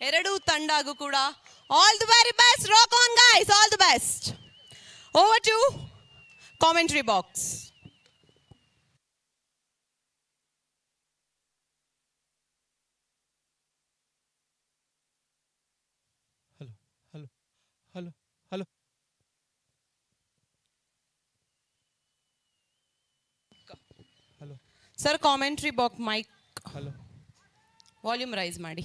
ಎರಡು ತಂಡಗೂ ಕೂಡ all the very best. Rock on guys, all the best. Over to commentary box. Hello. Sir, commentary box mic Hello. volume rise ಮಾಡಿ.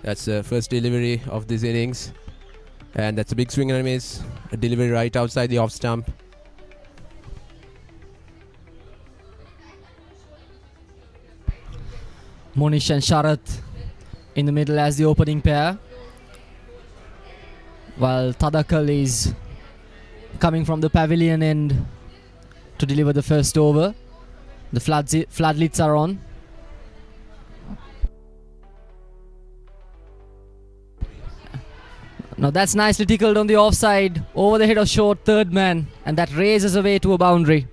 That's the first delivery of this innings, and that's a big swing and a miss. A delivery right outside the off stump. Monish and Sharath in the middle as the opening pair, while Tadakal is coming from the pavilion end to deliver the first over. The floodlights are on. Now that's nicely tickled on the offside, over the head of short third man, and that raises away to a boundary.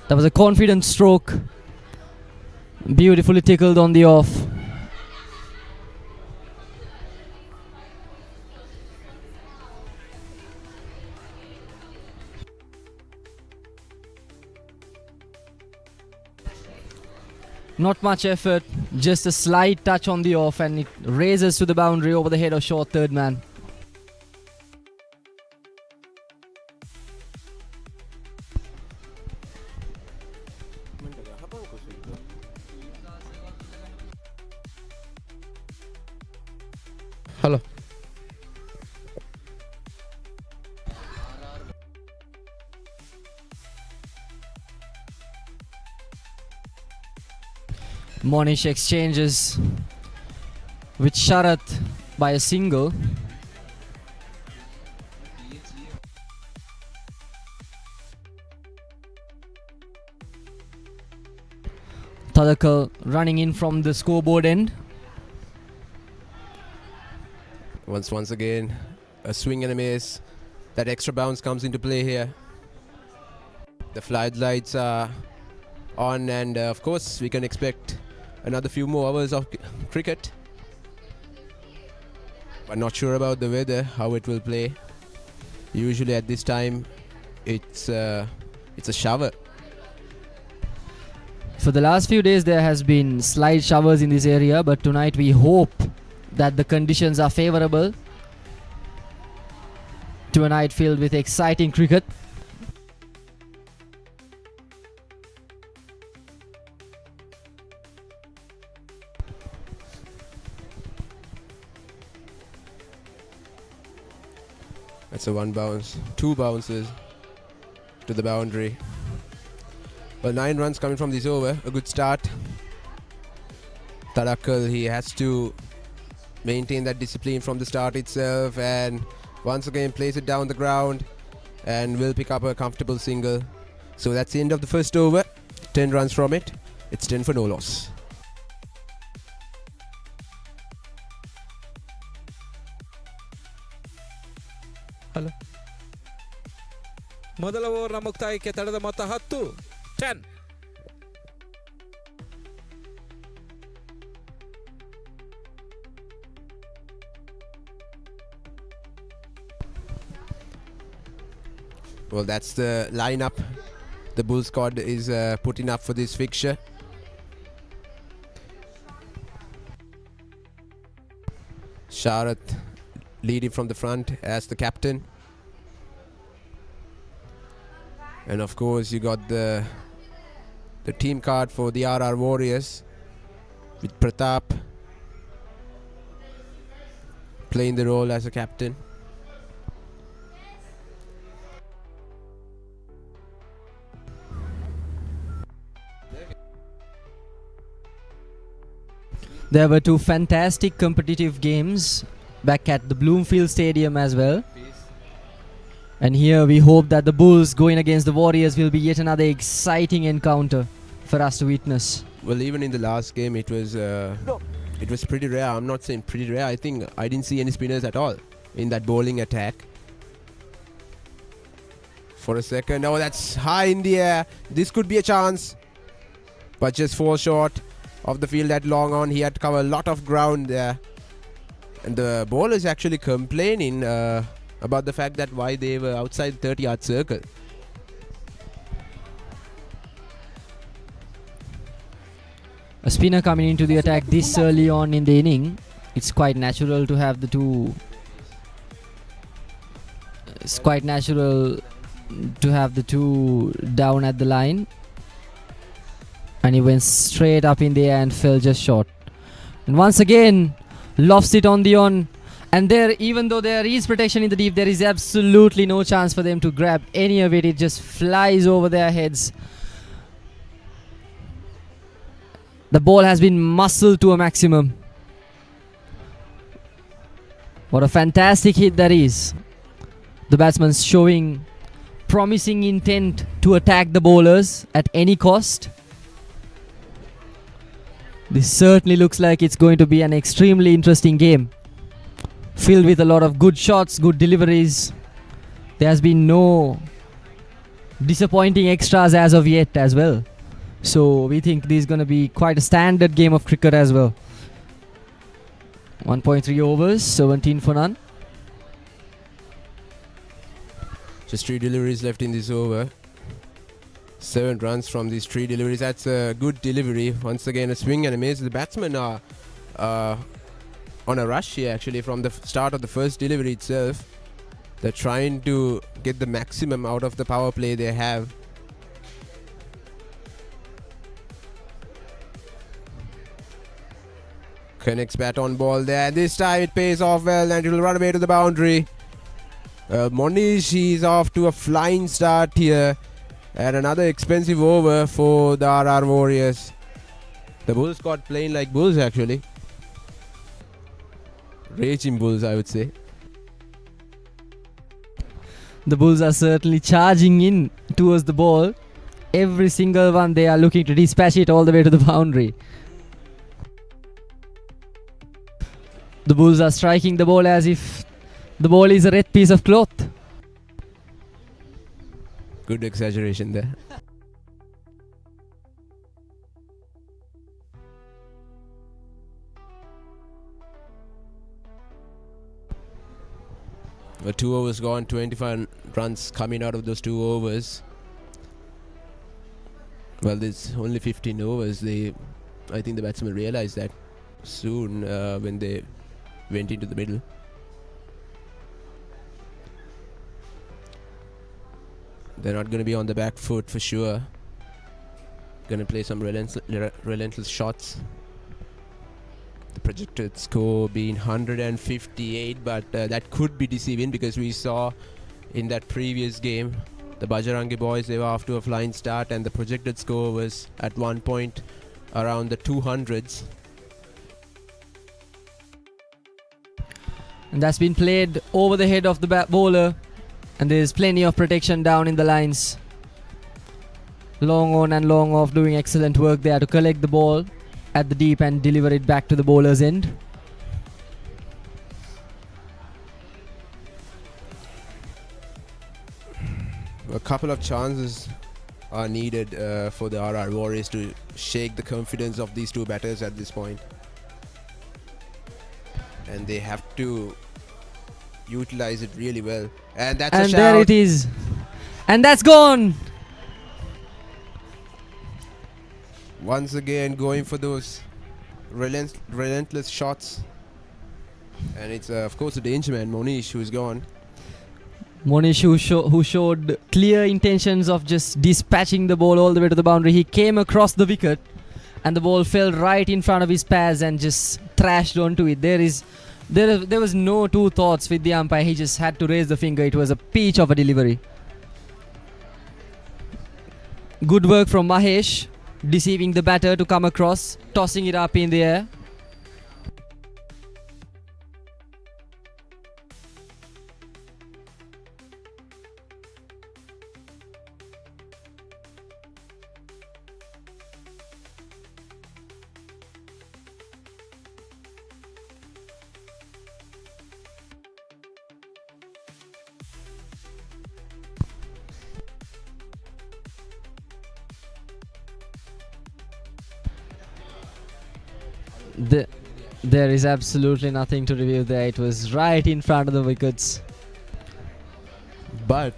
That was a confident stroke, beautifully tickled on the off. Not much effort, just a slight touch on the off, and it raises to the boundary over the head of short third man. Hello. Monish exchanges with Sharath by a single. Tadakal running in from the scoreboard end. Once again, a swing and a miss. That extra bounce comes into play here. The floodlights are on, and of course we can expect another few more hours of cricket. But not sure about the weather, how it will play. Usually at this time, it's a shower. For the last few days there has been slight showers in this area, but tonight we hope that the conditions are favourable to a night filled with exciting cricket. That's a one bounce, two bounces to the boundary. Well, 9 runs coming from this over, a good start. Tadakal, he has to maintain that discipline from the start itself, and once again plays it down the ground and will pick up a comfortable single. So that's the end of the first over. 10 runs from it. It's 10 for no loss. Hello ಮೊದಲ ಓವರ್ನ ಮುಕ್ತಾಯಕ್ಕೆ ತಡೆದ ಮೊತ್ತ 10. Well, that's the lineup the Bull squad is putting up for this fixture. Sharath leading from the front as the captain. And of course you got the team card for the RR Warriors with Pratap playing the role as a captain. There were two fantastic competitive games back at the Bloomfield Stadium as well. And here we hope that the Bulls going against the Warriors will be yet another exciting encounter for us to witness. Well, even in the last game it was pretty rare. I'm not saying pretty rare. I think I didn't see any spinners at all in that bowling attack. For a second, oh, that's high in the air. This could be a chance, but just falls short of the field that long on. He had to cover a lot of ground there. And the bowler is actually complaining about the fact that why they were outside the 30-yard circle. A spinner coming into the attack this early on in the inning, it's quite natural to have the two. It's quite natural to have the two down at the line. And he went straight up in the air and fell just short. And once again, lofts it on the on. And there, even though there is protection in the deep, there is absolutely no chance for them to grab any of it. It just flies over their heads. The ball has been muscled to a maximum. What a fantastic hit that is. The batsman showing promising intent to attack the bowlers at any cost. This certainly looks like it's going to be an extremely interesting game, filled with a lot of good shots, good deliveries. There has been no disappointing extras as of yet as well. So we think this is going to be quite a standard game of cricket as well. 1.3 overs, 17 for none. Just 3 deliveries left in this over. 7 runs from these 3 deliveries. That's a good delivery. Once again, a swing and a miss. The batsmen are on a rush here actually from the start of the first delivery itself. They're trying to get the maximum out of the power play they have. Connects bat on ball there. This time it pays off well and it will run away to the boundary. Monish, he's off to a flying start here. And another expensive over for the RR Warriors. The Bulls got playing like Bulls actually. Raging Bulls, I would say. The Bulls are certainly charging in towards the ball. Every single one they are looking to dispatch it all the way to the boundary. The Bulls are striking the ball as if the ball is a red piece of cloth. Good exaggeration there. Well, 2 overs gone, 25 runs coming out of those 2 overs. Well, there's only 15 overs. I think the batsmen realized that soon when they went into the middle. They're not going to be on the back foot for sure. Going to play some relentless shots. The projected score being 158, but that could be deceiving because we saw in that previous game the Bajarangi boys, they were off to a flying start and the projected score was at one point around the 200s. And that's been played over the head of the bowler, and there's plenty of protection down in the lines. Long on and long off, doing excellent work there to collect the ball at the deep and deliver it back to the bowler's end. A couple of chances are needed for the RR Warriors to shake the confidence of these two batters at this point. And they have to utilize it really well. And that's a shout. And there it is. And that's gone. Once again going for those relentless shots. And it's of course a danger man, Monish, who's gone. Monish who showed clear intentions of just dispatching the ball all the way to the boundary. He came across the wicket and the ball fell right in front of his pads and just thrashed onto it. There was no two thoughts with the umpire. He just had to raise the finger. It was a peach of a delivery. Good work from Mahesh, deceiving the batter to come across, tossing it up in the air. There is absolutely nothing to review there. It was right in front of the wickets. But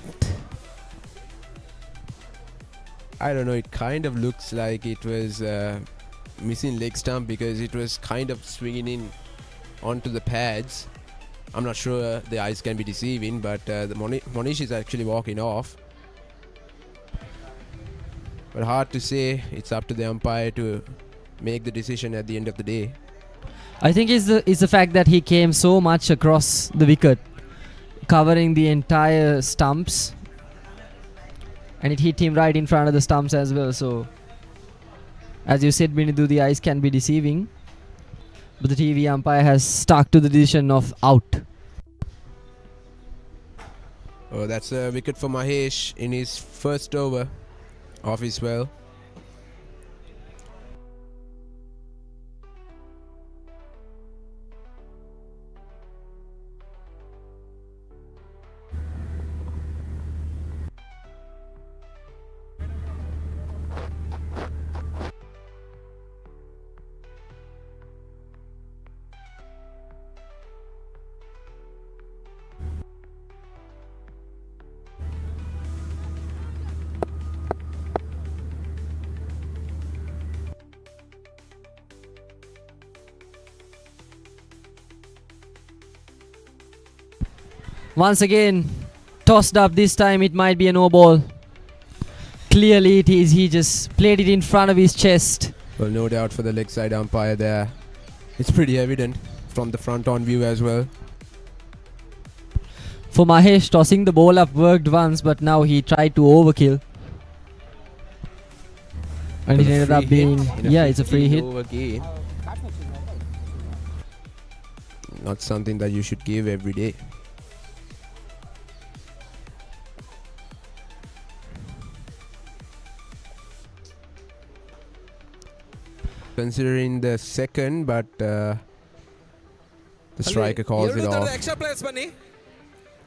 I don't know, it kind of looks like it was missing leg stump because it was kind of swinging in onto the pads. I'm not sure the eyes can be deceiving, but the Monish is actually walking off. But hard to say. It's up to the umpire to make the decision at the end of the day. I think it's the fact that he came so much across the wicket, covering the entire stumps, and it hit him right in front of the stumps as well. So, as you said, Binidu, the eyes can be deceiving, but the TV umpire has stuck to the decision of out. Oh, that's a wicket for Mahesh in his first over of his spell. Once again, tossed up. This time it might be a no ball. Clearly it is. He just played it in front of his chest. Well, no doubt for the leg side umpire there. It's pretty evident from the front on view as well. For Mahesh, tossing the ball up worked once, but now he tried to overkill. And was it a ended free up hit being, in a yeah, it's a free 15 hit. over game. Not something that you should give every day. Considering the second, but the striker calls it off. Extra players bani.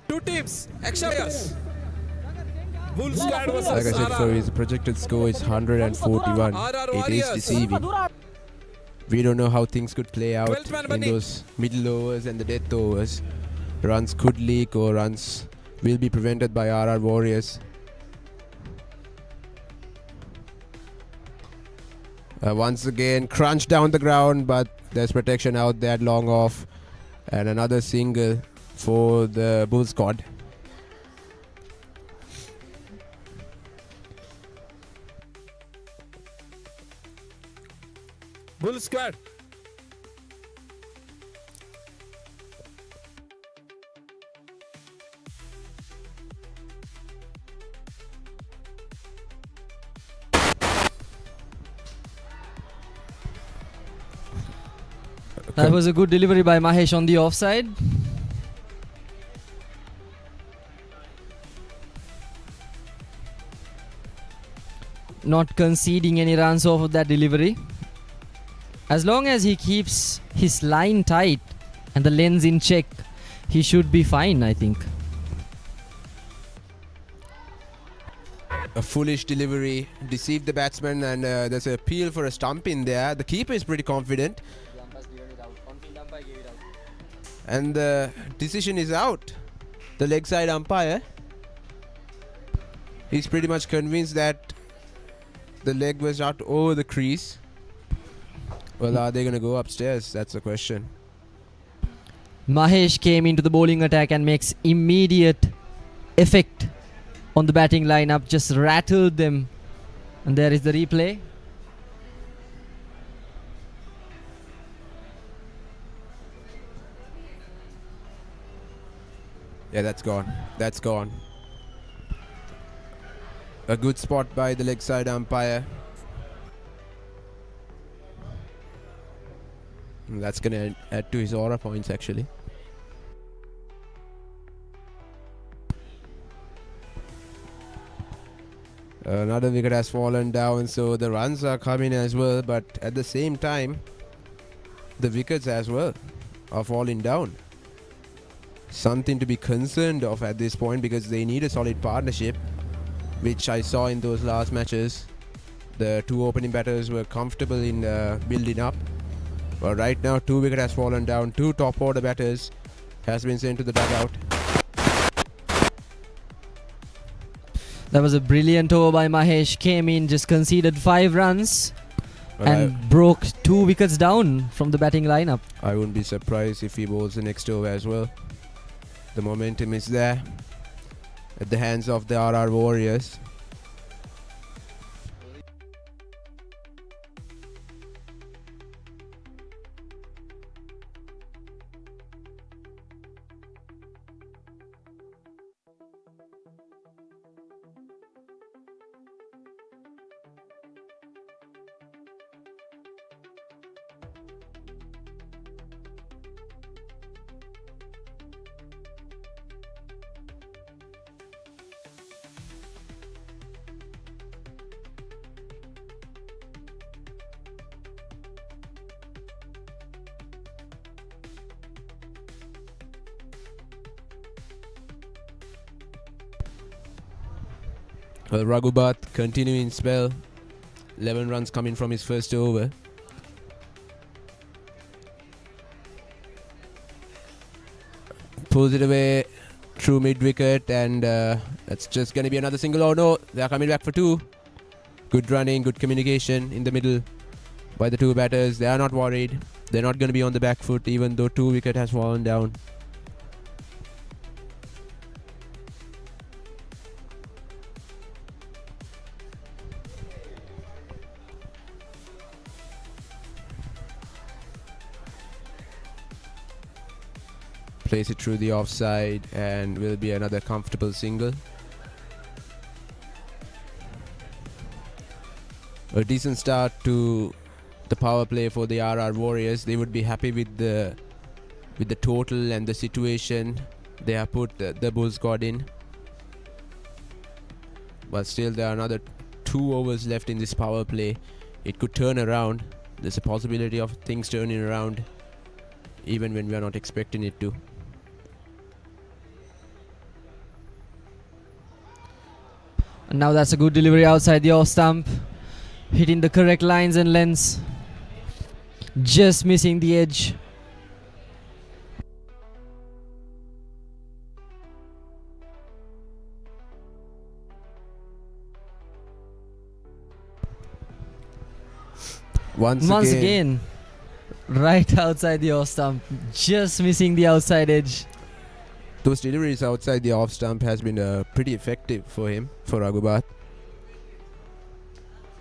Two teams, extra players. Bull squad versus Like I said, RR. so his projected score is 141. RR It is Warriors. deceiving. We don't know how things could play out 12th man in bunny. those middle overs and the death overs. Runs could leak or runs will be prevented by RR Warriors. Once again, crunch down the ground, but there's protection out there, long off. And another single for the Bull squad. Bull squad. That was a good delivery by Mahesh on the offside. Not conceding any runs off of that delivery. As long as he keeps his line tight and the lens in check, he should be fine, I think. A foolish delivery deceived the batsman, and there's an appeal for a stump in there. The keeper is pretty confident. And the decision is out. The leg side umpire, he's pretty much convinced that the leg was not over the crease. Well, are they going to go upstairs? That's the question. Mahesh came into the bowling attack and makes immediate effect on the batting lineup, just rattled them. And there is the replay. Yeah, that's gone. That's gone. A good spot by the leg side umpire. And that's going to add to his aura points, actually. Another wicket has fallen down, so the runs are coming as well. But at the same time, the wickets as well are falling down. Something to be concerned of at this point, because they need a solid partnership, which I saw in those last matches. The two opening batters were comfortable in building up. But right now, 2 wickets has fallen down. 2 top order batters has been sent to the dugout. That was a brilliant over by Mahesh. Came in, just conceded 5 runs Well, and broke 2 wickets down from the batting lineup. I wouldn't be surprised if he bowls the next over as well. The momentum is there at the hands of the RR Warriors. Well, Raghubat continuing spell. 11 runs coming from his first over. Pulls it away through mid-wicket, and that's just going to be another single. Oh no, they're coming back for 2. Good running, good communication in the middle by the 2 batters. They are not worried. They're not going to be on the back foot, even though 2 wicket has fallen down. Plays it through the offside, and will be another comfortable single. a decent start to the power play for the RR Warriors. They would be happy with the total and the situation they have put the Bull squad in. But still, there are another 2 overs left in this power play. It could turn around. There's a possibility of things turning around even when we are not expecting it to. And now that's a good delivery outside the off stump. Hitting the correct lines and lengths. Just missing the edge. Once again, right outside the off stump. Just missing the outside edge. Those deliveries outside the off stump has been pretty effective for him, for Raghubat.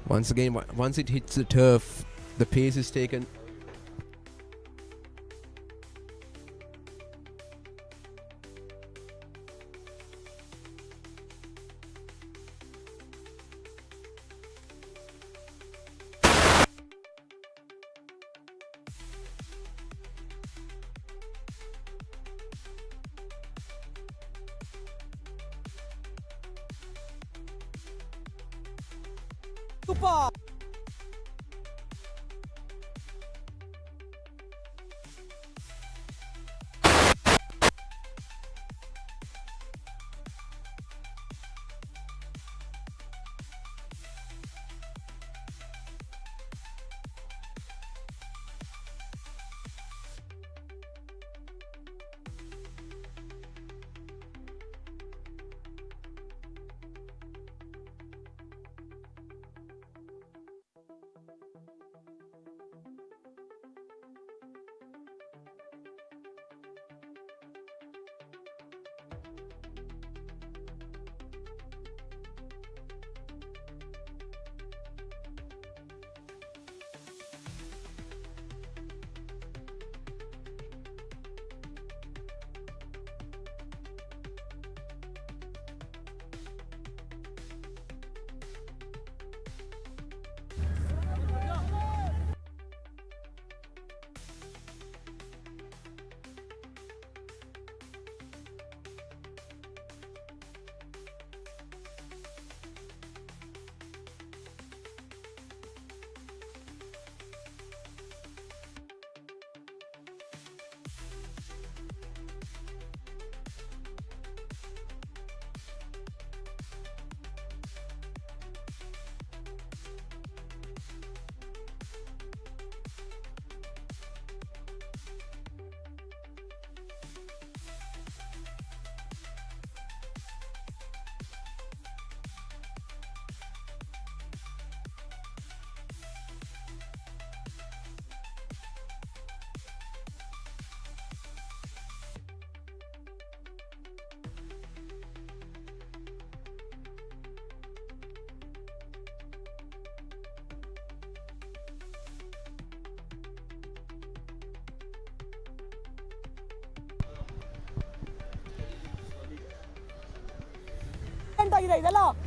Once again, once it hits the turf, the pace is taken.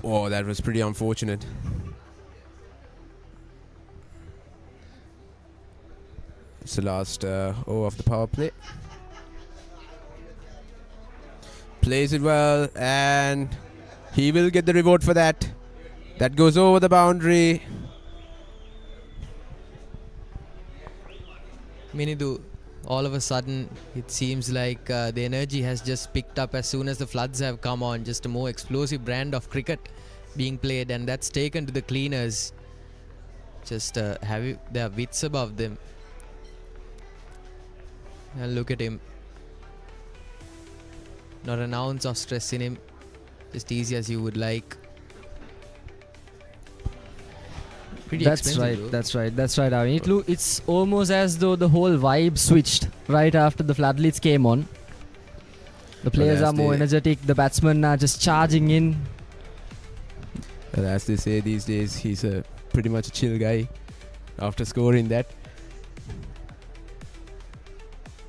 Oh, that was pretty unfortunate. It's the last over of the power play. Plays it well, and he will get the reward for that. That goes over the boundary. Minidu, all of a sudden it seems like the energy has just picked up as soon as the floods have come on. Just a more explosive brand of cricket being played, and that's taken to the cleaners. Just have their wits above them. And look at him. Not an ounce of stress in him. Just easy as you would like. That's right. I mean, it's almost as though the whole vibe switched right after the floodlights came on. The players are more energetic. The batsmen are just charging in. Well, as they say these days, he's pretty much a chill guy after scoring that.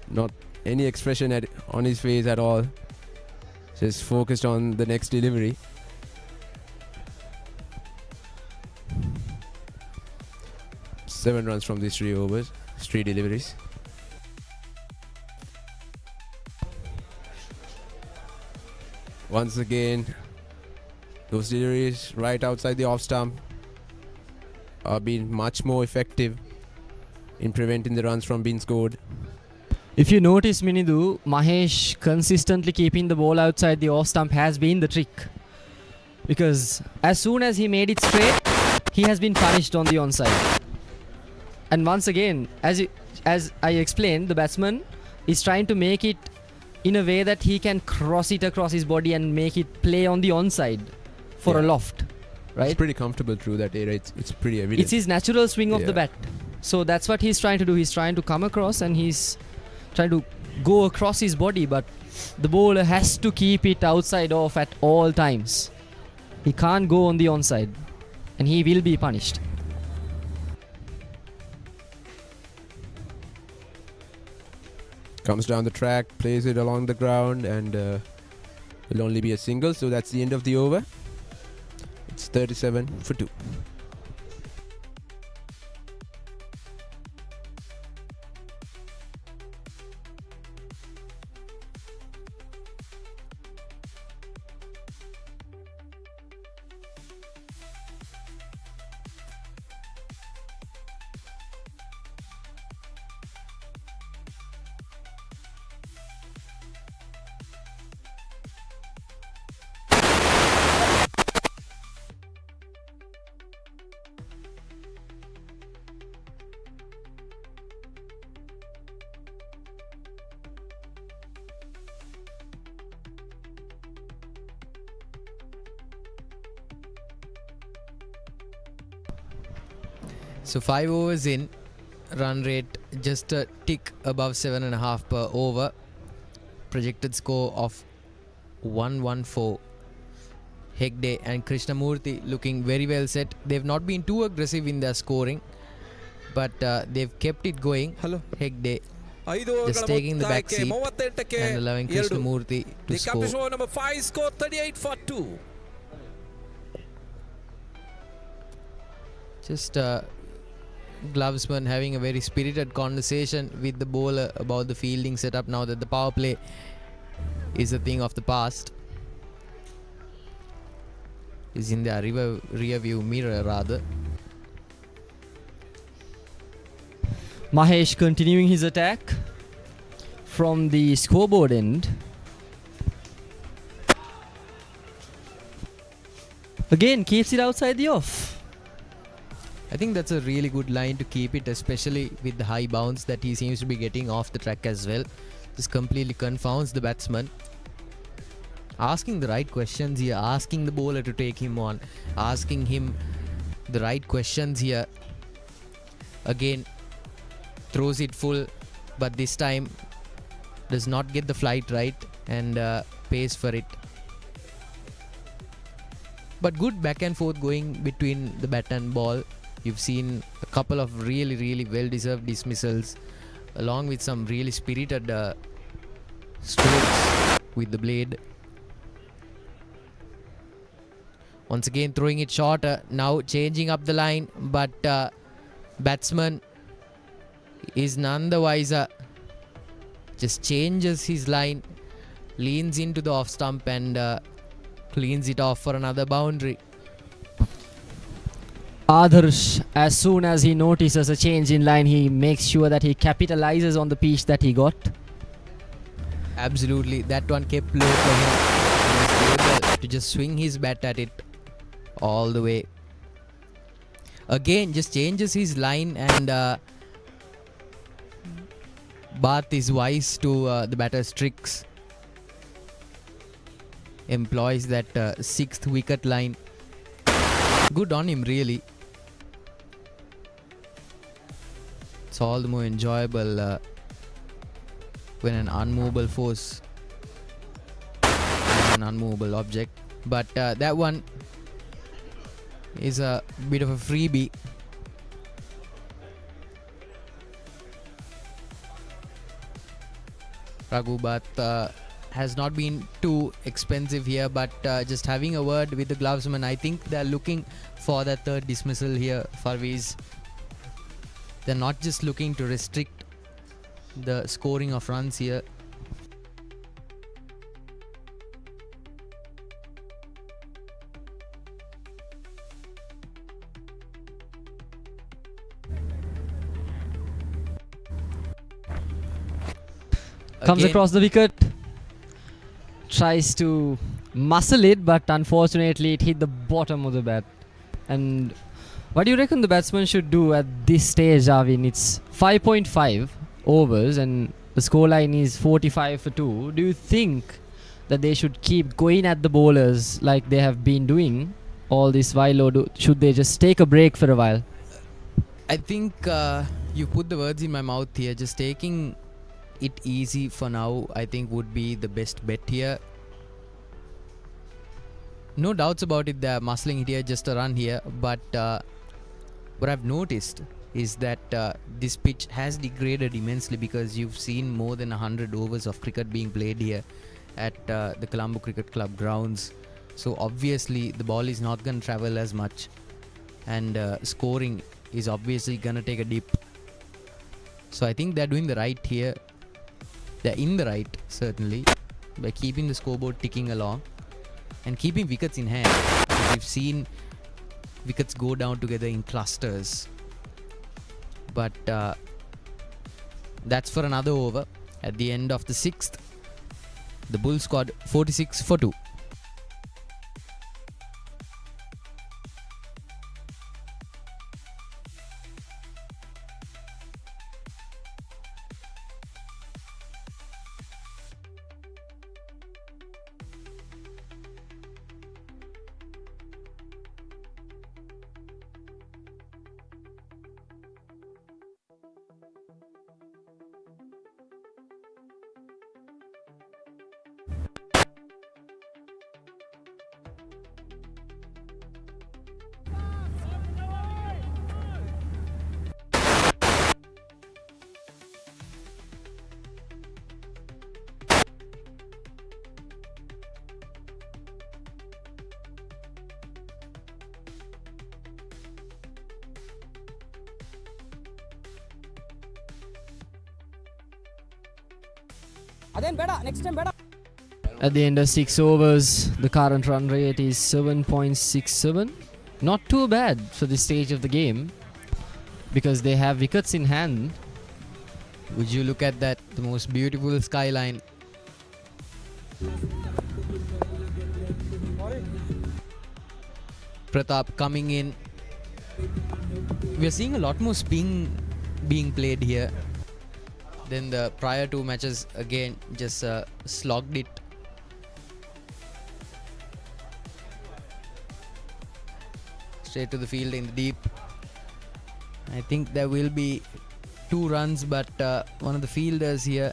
Not any expression on his face at all. Just focused on the next delivery. 7 runs from these 3 overs, 3 deliveries. Once again, those deliveries right outside the off stump are being much more effective in preventing the runs from being scored. If you notice, Minidu, Mahesh consistently keeping the ball outside the off stump has been the trick. Because as soon as he made it straight, he has been punished on the onside. And once again, as I explained, the batsman is trying to make it in a way that he can cross it across his body and make it play on the onside for a loft. Right? It's pretty comfortable through that area. It's pretty evident. It's his natural swing of the bat. So that's what he's trying to do. He's trying to come across and he's trying to go across his body, but the bowler has to keep it outside off at all times. He can't go on the onside and he will be punished. Comes down the track, plays it along the ground, and will only be a single. So that's the end of the over. It's 37 for 2. So 5 overs in, run rate just a tick above 7.5 per over. Projected score of 114. Hegde and Krishnamurthy looking very well set. They've not been too aggressive in their scoring, but they've kept it going. Hegde just taking the back seat and allowing Krishnamurthy to score. The captain number 5 scored 38 for 2. Just Glovesman having a very spirited conversation with the bowler about the fielding setup now that the power play is a thing of the past. Is in their rear view mirror rather. Mahesh continuing his attack from the scoreboard end. Again keeps it outside the off. I think that's a really good line to keep it, especially with the high bounce that he seems to be getting off the track as well. Just completely confounds the batsman. Asking the right questions here, asking the bowler to take him on, asking him the right questions here. Again, throws it full, but this time does not get the flight right and pays for it. But good back and forth going between the bat and ball. You've seen a couple of really well-deserved dismissals along with some really spirited strokes with the blade. Once again throwing it shorter, now changing up the line, but batsman is none the wiser. Just changes his line, leans into the off stump and cleans it off for another boundary. Adarsh, as soon as he notices a change in line, he makes sure that he capitalizes on the pitch that he got. Absolutely, that one kept low for him. He was able to just swing his bat at it all the way. Again, just changes his line and Bath is wise to the batter's tricks. Employs that 6th wicket line. Good on him, really. It's all the more enjoyable when an unmovable force is an unmovable object. But that one is a bit of a freebie. Raghu Bath has not been too expensive here, but just having a word with the Glovesman, I think they're looking for that 3rd dismissal here, Farviz. They're not just looking to restrict the scoring of runs here. Comes Again, across the wicket. Tries to muscle it, but unfortunately it hit the bottom of the bat. And what do you reckon the batsman should do at this stage, Arvin? It's 5.5 overs and the scoreline is 45 for 2. Do you think that they should keep going at the bowlers like they have been doing all this while, or should they just take a break for a while? I think you put the words in my mouth here. Just taking it easy for now, I think, would be the best bet here. No doubts about it, they're muscling it here, just a run here. But what I've noticed is that this pitch has degraded immensely, because you've seen more than 100 overs of cricket being played here at the Colombo Cricket Club grounds. So obviously the ball is not going to travel as much, and scoring is obviously going to take a dip. So I think they're doing the right here. They're in the right, certainly, by keeping the scoreboard ticking along and keeping wickets in hand. We've seen wickets go down together in clusters. But that's for another over. At the end of the 6th, the Bulls scored 46 for 2. At the end of 6 overs, the current run rate is 7.67. Not too bad for this stage of the game, because they have wickets in hand. Would you look at that? The most beautiful skyline. Pratap coming in. We are seeing a lot more spin being played here than the prior 2 matches. Again, just slogged it. Straight to the field in the deep. I think there will be 2 runs, but one of the fielders here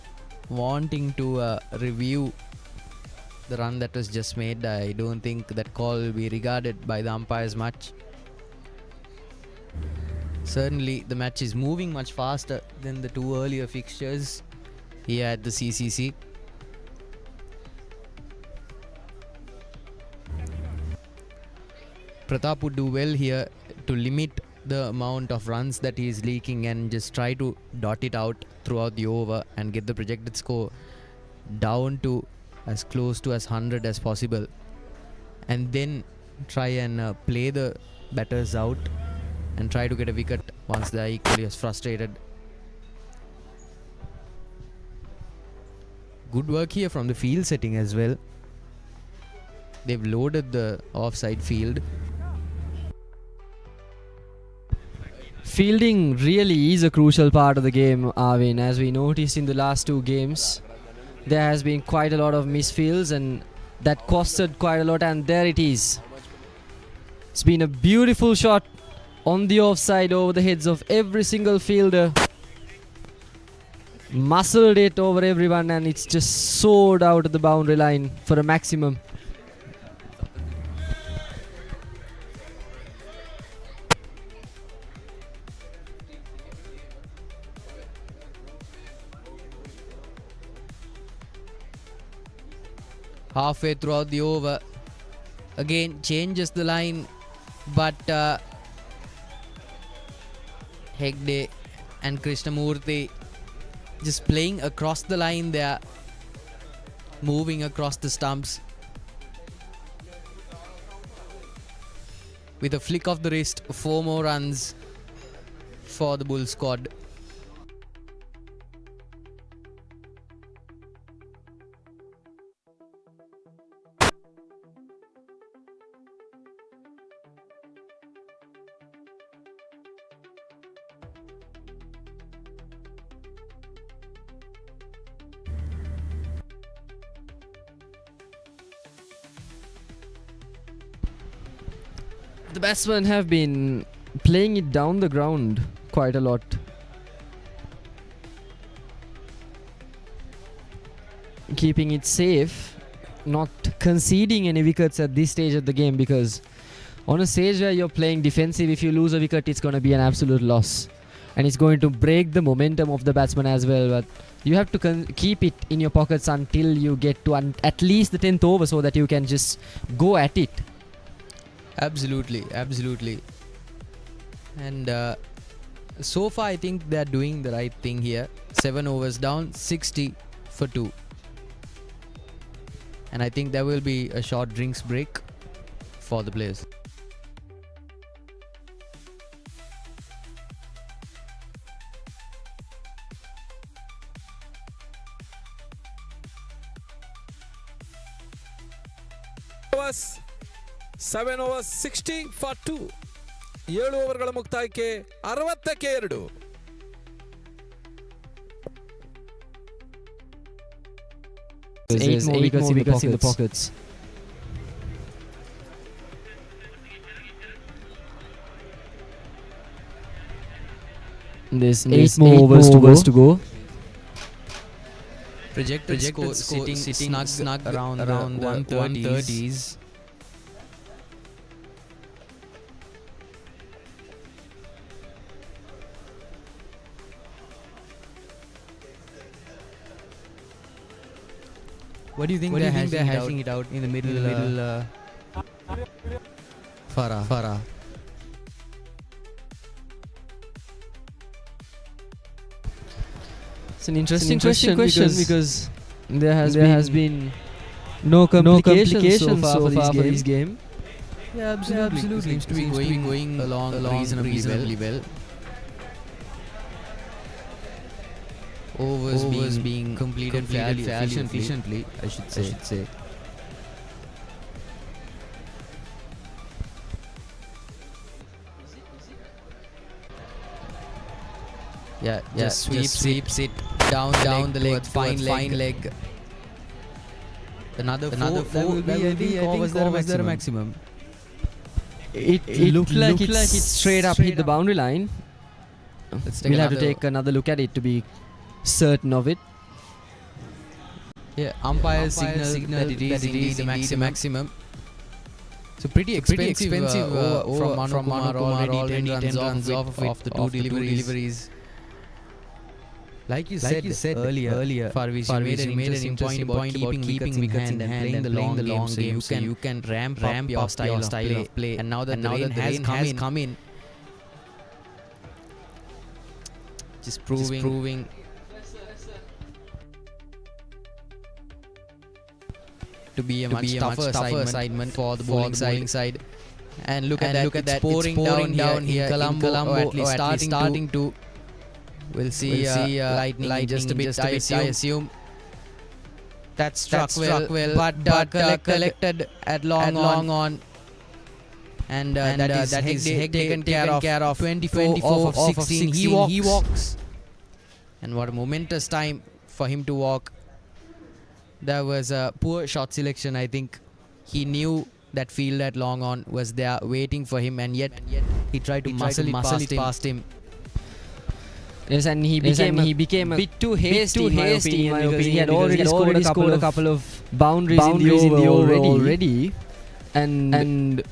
wanting to review the run that was just made. I don't think that call will be regarded by the umpires much. Certainly the match is moving much faster than the 2 earlier fixtures here at the CCC. Pratap would do well here to limit the amount of runs that he is leaking and just try to dot it out throughout the over and get the projected score down to as close to as 100 as possible, and then try and play the batters out and try to get a wicket once they are equally as frustrated. Good work here from the field setting as well. They've loaded the offside field. Fielding really is a crucial part of the game, Arvin. As we noticed in the last 2 games, there has been quite a lot of misfields, and that costed quite a lot, and there it is. It's been a beautiful shot on the offside over the heads of every single fielder. Muscled it over everyone, and it's just soared out of the boundary line for a maximum. Halfway throughout the over, again changes the line, but Hegde and Krishnamurthy just playing across the line there, moving across the stumps. With a flick of the wrist, 4 more runs for the Bull squad. The batsmen have been playing it down the ground quite a lot. Keeping it safe, not conceding any wickets at this stage of the game, because on a stage where you're playing defensive, if you lose a wicket, it's going to be an absolute loss. And it's going to break the momentum of the batsman as well. But you have to keep it in your pockets until you get to at least the 10th over, so that you can just go at it. Absolutely, absolutely. And so far I think they're doing the right thing here. 7 overs down, 60 for 2. And I think there will be a short drinks break for the players. overs, 7 overs 60 for 2. 7 ಓವರ್ಗಳ ಮುಕ್ತಾಯಕ್ಕೆ 60ಕ್ಕೆ 2. There's 8 more wickets in the pockets. There's 8 more overs to go. Projected score sitting snug around 130s. What do you think they're hashing it out in the middle? Farah. It's an interesting question because there has been no complications so far for this game. Yeah, absolutely. Seems to be going along reasonably well. Overs being completed fairly efficiently, I should say. Yeah, just sweeps it down the leg, fine leg. Another 4 will be, I think, was there a maximum? It looked like it straight up hit the boundary line. We'll have to take another look at it to be certain of it. Yeah, umpire signal that it is indeed the maximum. So pretty expensive from Manu Kumar, already 10 runs off the two deliveries. Like you said earlier, Farviz, you made an interesting point about keeping wickets in hand and playing the long game, so you can ramp up your style of play. And now that the rain has come in, just proving to be a much tougher assignment for the bowling side. And look at that, it's pouring down here in Colombo, or at least starting to. We'll see lightning just a bit, I assume. That struck well, but collected at long on. And that is taken care of. 24 off of 16. He walks. And what a momentous time for him to walk. There was a poor shot selection, I think. He knew that field at long on was there waiting for him, and yet he tried to muscle it past him. Yes, and he became a bit too hasty in my opinion, because he had already scored a couple of boundaries in the over already. And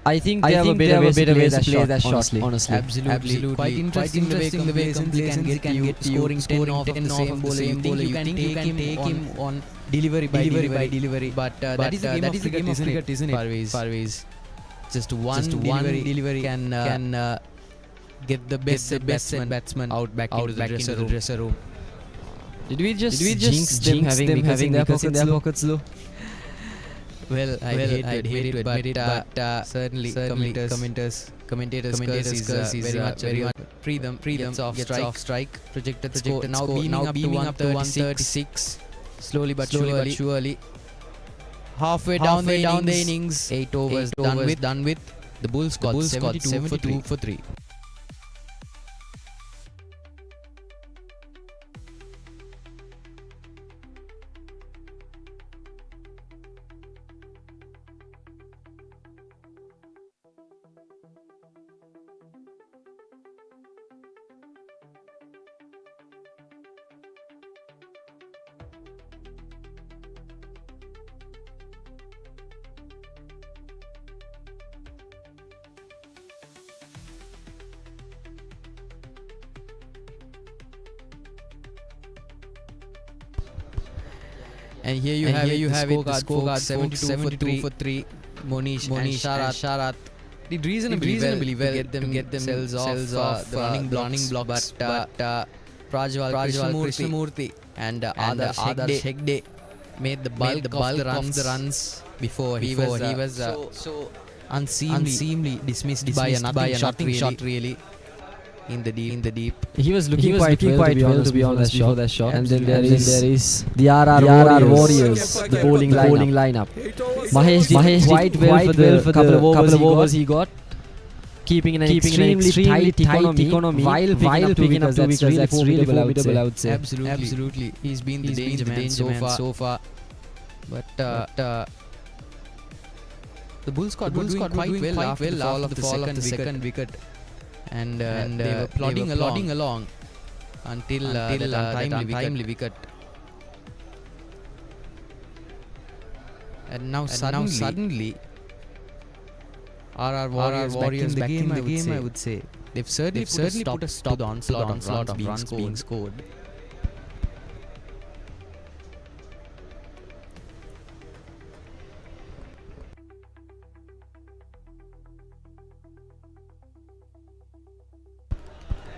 I think they have a better way to play that shot, honestly. Absolutely. Quite interesting the way complaisance can get you scoring 10 off of the same bowler. You can take him on delivery by delivery. But that is the game of cricket, isn't it? Parvez. Just one delivery can get the best batsman out back into the dresser room. Did we just jinx them having their pockets low? Well, I hate to admit it, but certainly commentators' curse is very much free them gets off strike. Projected score now beaming up to 136. Slowly but surely. Halfway down the innings. 8 overs done with. The Bulls scored 72 for 3. And here you have it, the scorecard 72 for 3. Monish and Sharat did reasonably well to get themselves off the running blocks, but Prajwal Krishnamurthy and Adarsh Hegde made the bulk of the runs before he was so unseemly dismissed by a nothing shot really. In the deep. He was looking quite well to be honest before that shot. And then there is the RR Warriors, the bowling lineup. Mahesh did quite well for the couple of overs he got, keeping an extremely tight economy while picking up 2 wickets. That's really formidable, I would say. Absolutely. He's been the danger man so far. But the Bulls were doing quite well after the fall of the second wicket. And they were plodding along until that untimely wicket. And now suddenly RR Warriors back in the game, I would say. They've certainly put a stop to the onslaught of runs being scored.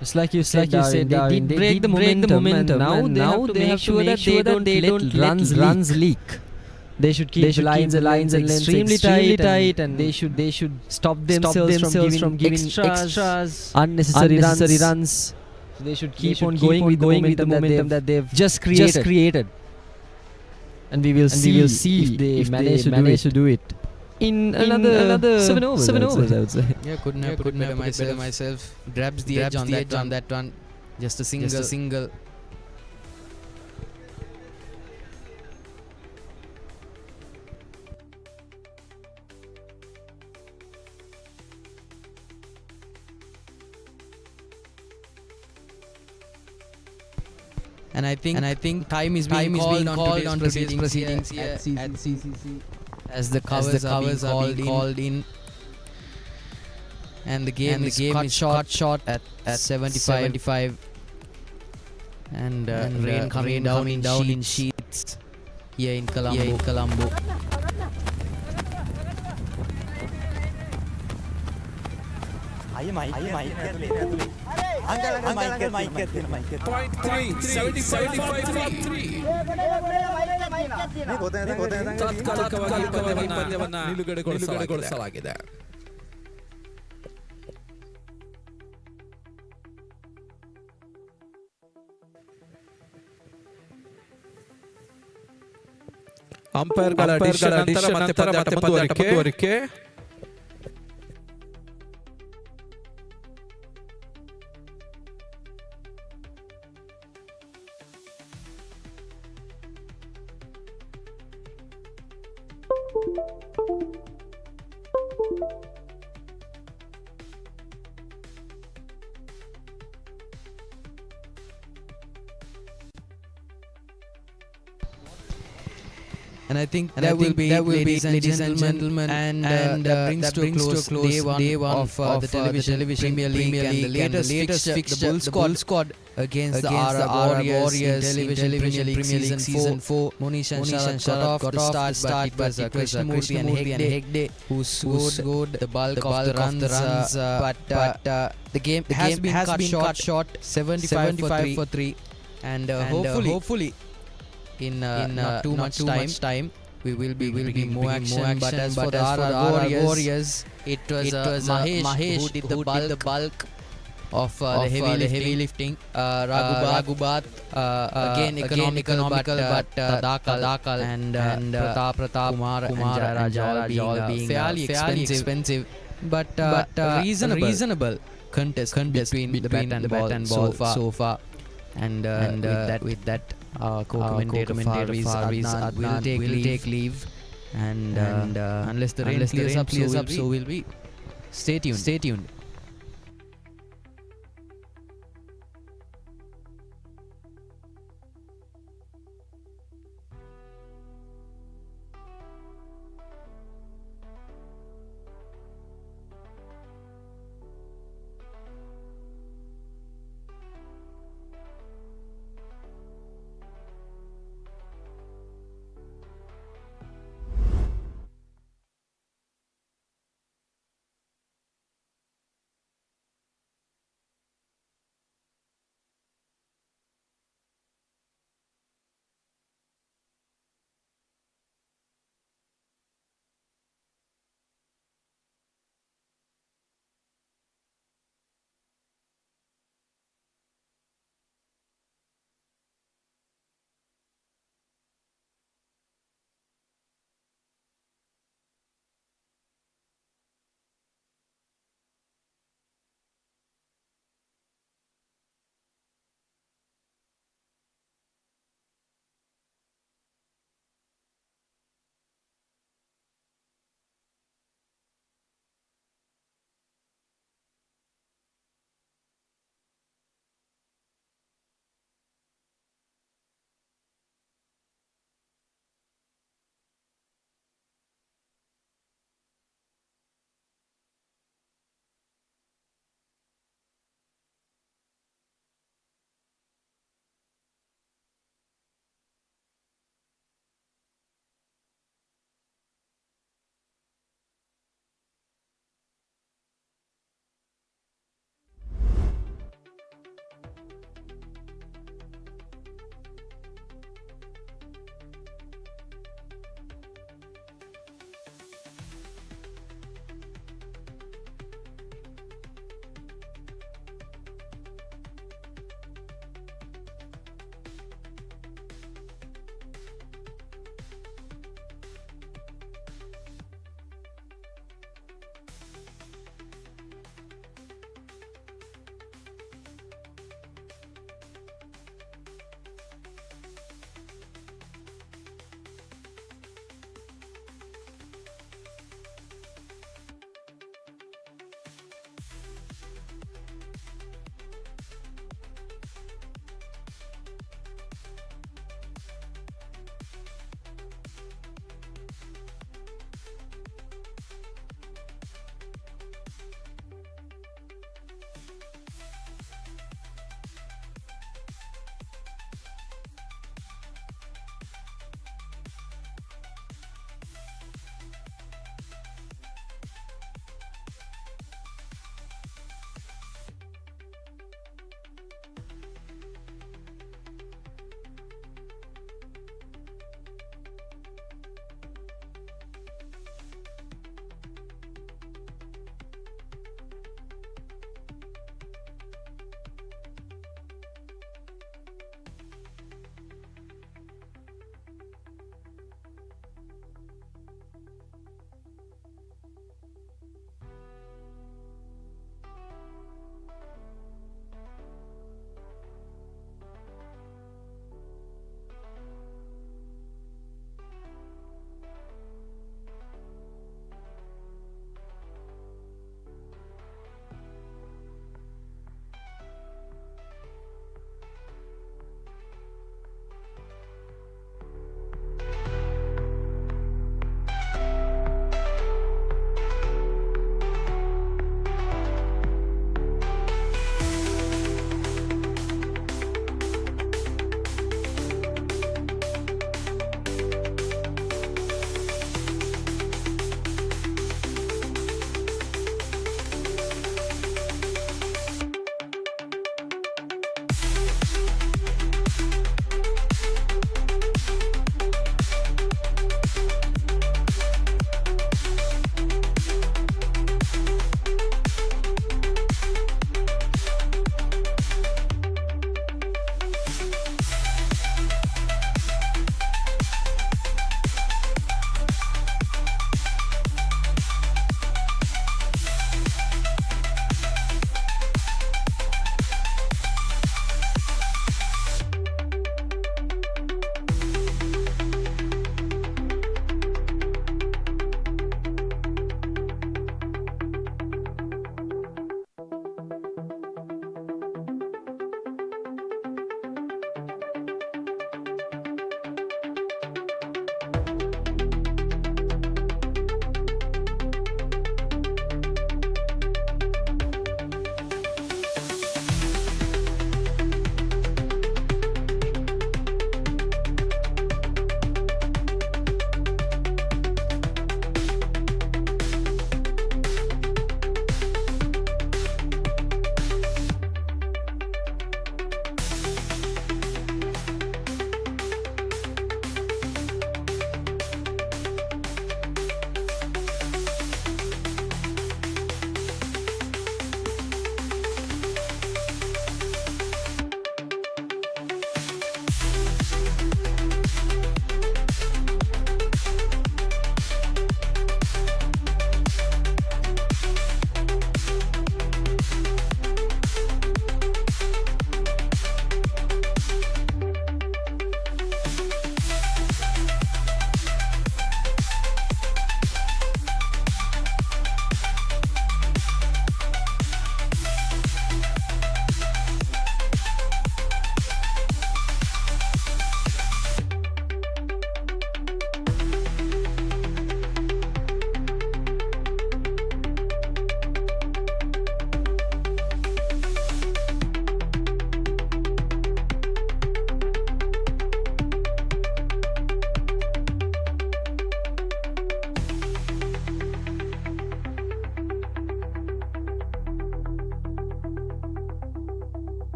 Just like you said, they did break the momentum, and now they have to make sure that they don't let runs leak. They should keep the lines and lengths extremely tight, and they should stop themselves from giving extras, unnecessary runs. So they should keep on going with the momentum that they've just created. And we will see if they manage to do it. In another 7 overs, I would say. Yeah, couldn't have put better myself. Grabs the edge on that one. Just a single. And I think time is being called on today's proceedings here at CCC. As the covers are being called in, and the game is cut short at 75, and rain coming down in sheets here in Colombo. Point 3, 75 ತಾತ್ಕಾಲಿಕವಾಗಿ ಪಂದ್ಯವನ್ನ ನಿಲುಗಡೆಗೊಳಿಸಲಾಗಿದೆ. ಅಂಪೈರ್ಗಳ decision ನಂತರ ಮತ್ತೆ ಮುಂದುವರಿಕೆ. And I think that will be, ladies and gentlemen, and that brings to a close day one of the television Premier League and the latest fixture, the Bull squad against the RR Warriors in television Premier League season 4. Monish and Sharat got off the start, but it was Krishnamurthy and Hegde who scored the bulk of the runs. But the game has been cut short, 75 for 3, and hopefully in not too much time we will be more action. But as for the RR Warriors, it was Mahesh who did the bulk of the heavy lifting. Raghubat again economical, but Dakal and Pratap Kumar and Jayaraj all being fairly expensive, but reasonable contest between the bat and ball so far. And with that, co-commentator Farviz Adnan will take leave, and unless the rain clears up, so will we. Stay tuned.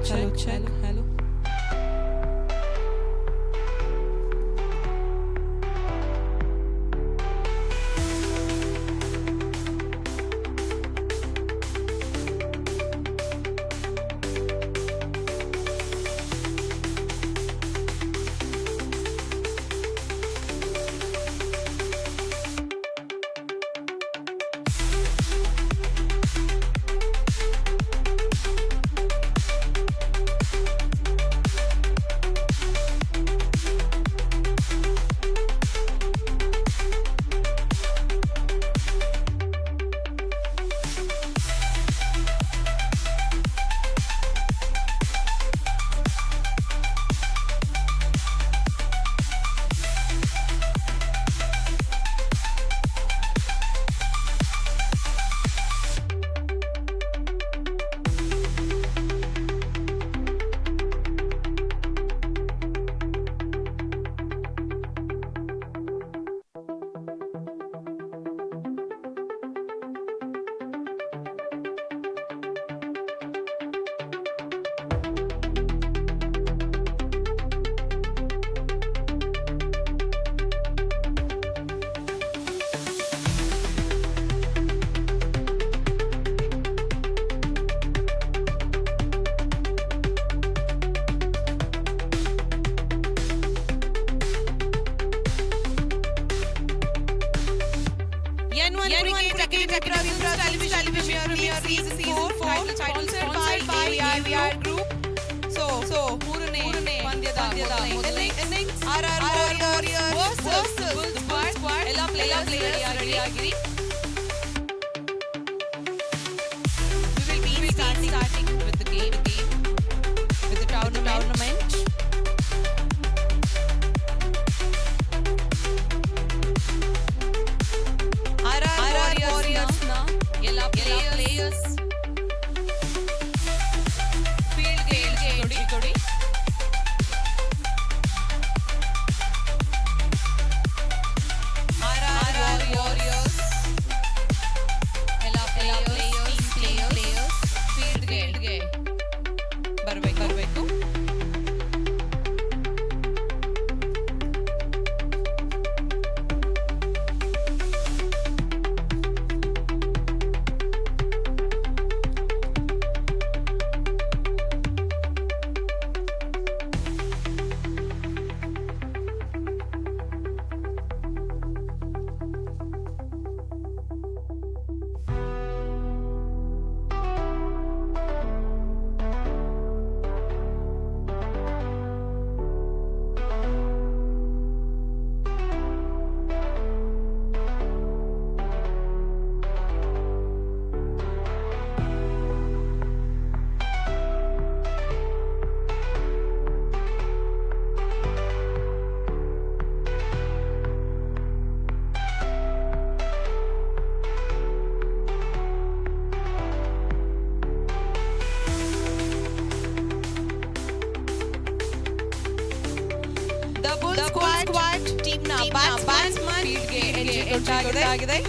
Hello. Television premiere season 4 title sponsored by AVR Group. So ಮೂರನೇ ಪಂದ್ಯದ innings RR Warriors versus Bull Squad ಎಲ್ಲ players ready ಆಗಿರಿ. We will be starting with the game with the tournament. Warriors na ಎಲ್ಲ players field game ಕೊಡಿ. RR Warriors ಎಲ್ಲ players field ಗೆ ಬರಬೇಕು. The Bull Squad team na batsman field ಗೆ entry ಆಗಿದೆ.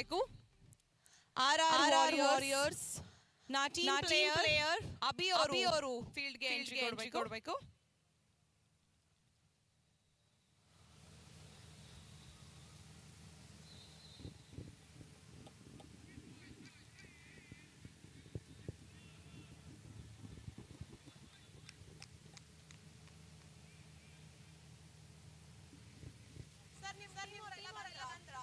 వైపు RR Warriors నా టీం ప్లేయర్ అభియోరు ఫీల్డ్ ಗೆ ಎಂಟ್ರಿ ಕೊಡಬೇಕು ಸರ್ ನೀವು ಎಲ್ಲ ಬಂದ್ರಾ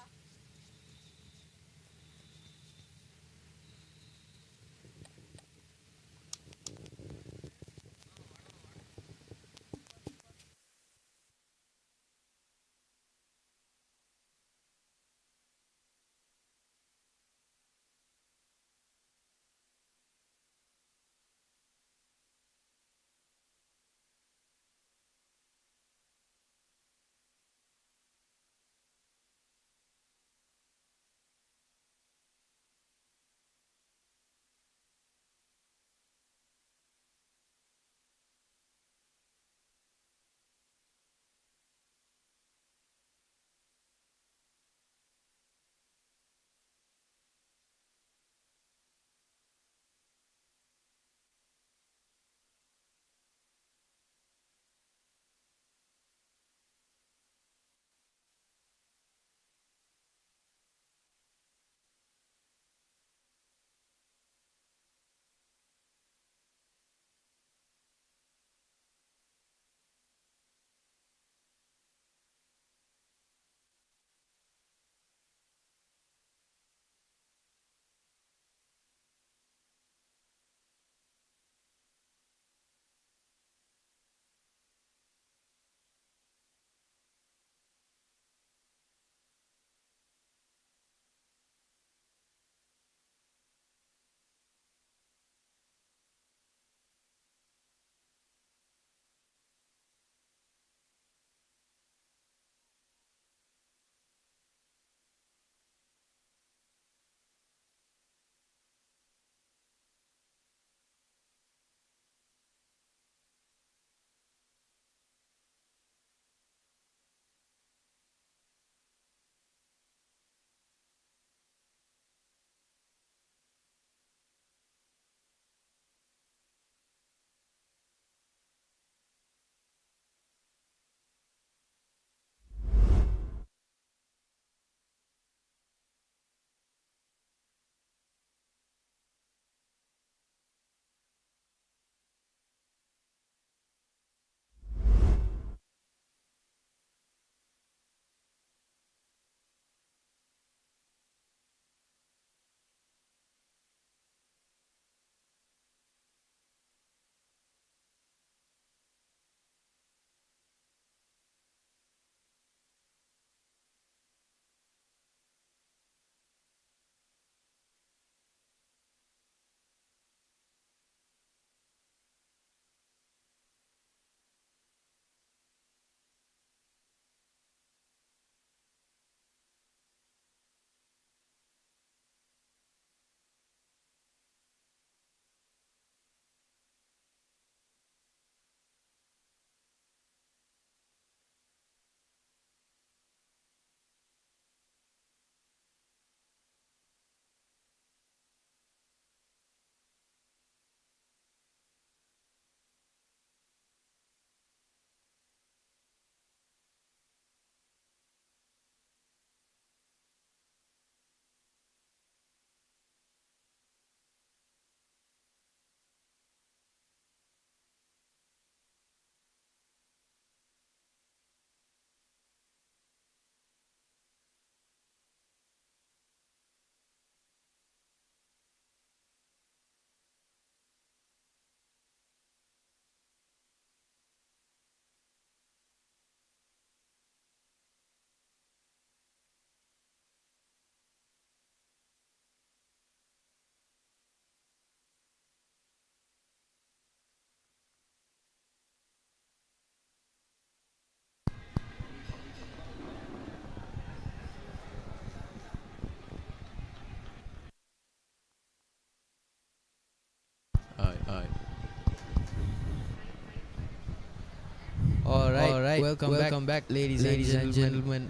All right. Welcome back, ladies and gentlemen.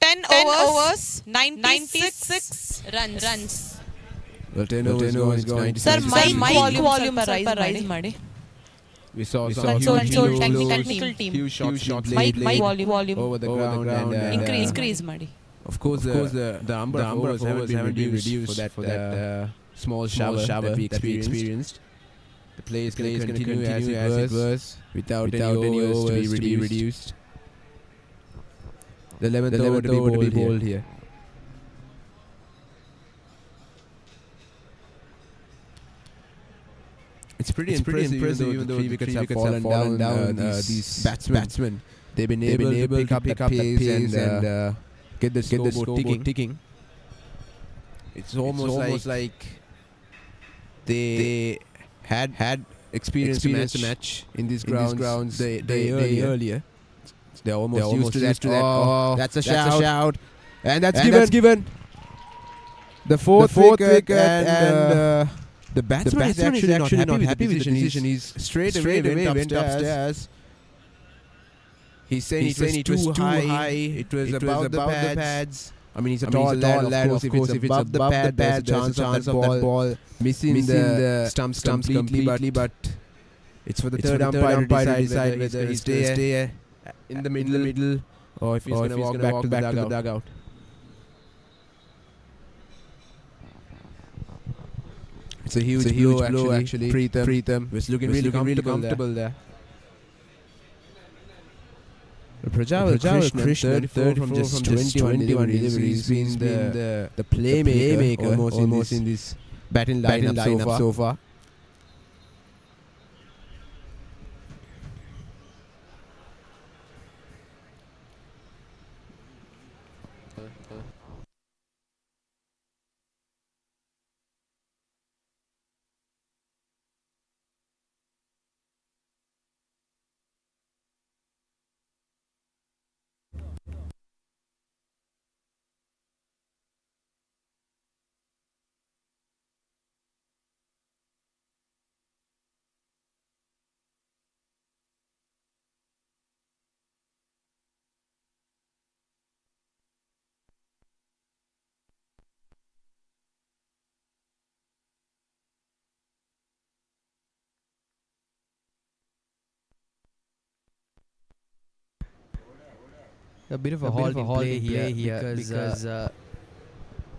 10 overs, 96 runs. Well, 10 overs gone, it's 96 Sir, runs. mic volume rise ಮಾಡಿ. We saw some Console huge technical team. huge shots Mic played volume over the ground and increase ಮಾಡಿ. of course the number of overs haven't been reduced for that small shower that we experienced. The play is going to continue as it was without any overs to be reduced. The 11th over to be bowled here. It's pretty impressive even though the 3 wickets have fallen down these batsmen. They've been able to pick up that pace and get the scoreboard ticking. It's almost like they had experienced a match in these grounds the earlier. They're almost used to that. Oh, that's a shout. And that's given. The fourth wicket and the batsman is actually not happy with the decision. He's straight away went upstairs. He's saying it was too high. It was above the pads. I mean, he's a tall lad. Of course, if it's above the pad, there's a chance of that ball missing the stumps completely. But it's for the third umpire to decide whether he's going to stay in the middle or if he's going to walk back to the dugout. It's a huge blow actually. Preetham was looking really comfortable there. Prajaval Krishnan, third from just 21 deliveries. He's been the playmaker almost in this batting lineup so far. a bit of a halt in play here because the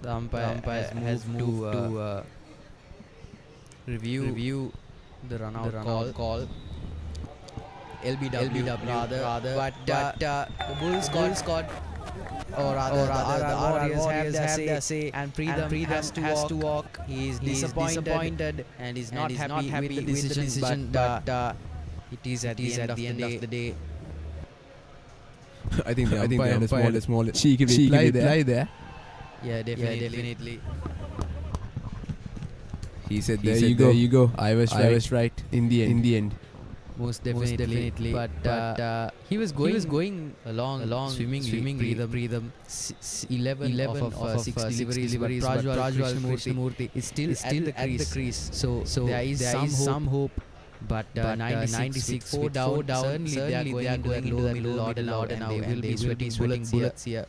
umpire has moved to review the run out call. LBW rather, but the Bulls scored, or rather the Warriors have their say, and Preetham has to walk. He's disappointed and he's not happy with the decision, but it is at the end of the day. I think the umpire had a small cheeky reply there. Yeah, definitely. He said, there you go. I was right in the end. Most definitely. But he was going along swimmingly. Preetham 11 of 6 deliveries, but Prajwal Krishnamurthy is still at the crease. So there is some hope. But 96 4 down. Certainly they are going into the middle order now, and they will be sweating bullets here.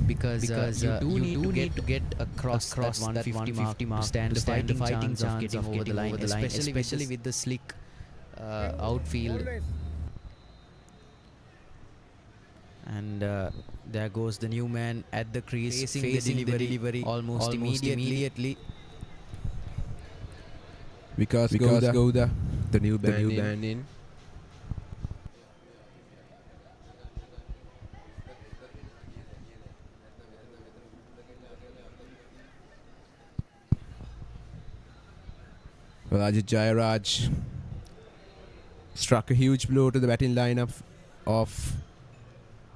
Because you do need to get across that 150 mark to stand the fighting chance of getting over the line, especially with the slick outfield. And there goes the new man at the crease, facing the delivery almost immediately. Because Gouda, the new band in. Well, Ajit Jayaraj struck a huge blow to the batting lineup of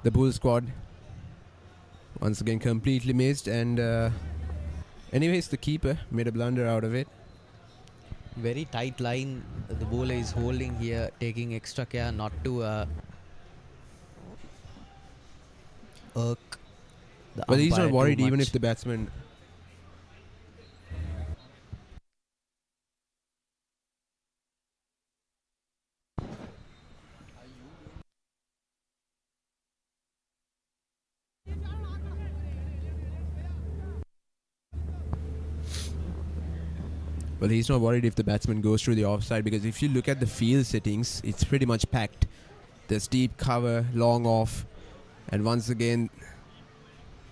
the Bull squad. Once again, completely missed, and anyways, the keeper made a blunder out of it. Very tight line the bowler is holding here, taking extra care not to irk the But he's umpire not worried too even much. if the batsman. Well, he's not worried if the batsman goes through the offside, because if you look at the field settings, it's pretty much packed. There's deep cover, long off, and once again,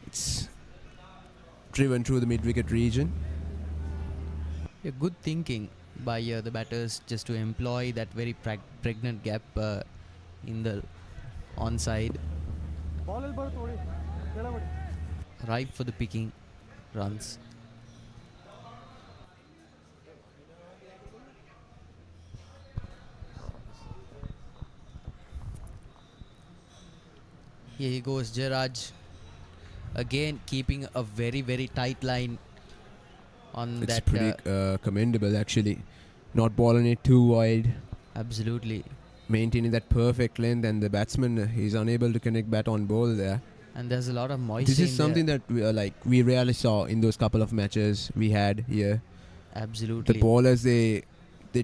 it's driven through the mid-wicket region. A good thinking by the batters just to employ that very pregnant gap in the onside. Ripe for the picking runs. Here he goes, Jairaj. Again, keeping a very tight line on It's that. pretty commendable, actually. Not balling it too wide. Absolutely. Maintaining that perfect length, and the batsman is unable to connect bat on ball there. And there's a lot of moisture. This is something that we rarely saw in those couple of matches we had here. Absolutely. The bowlers, they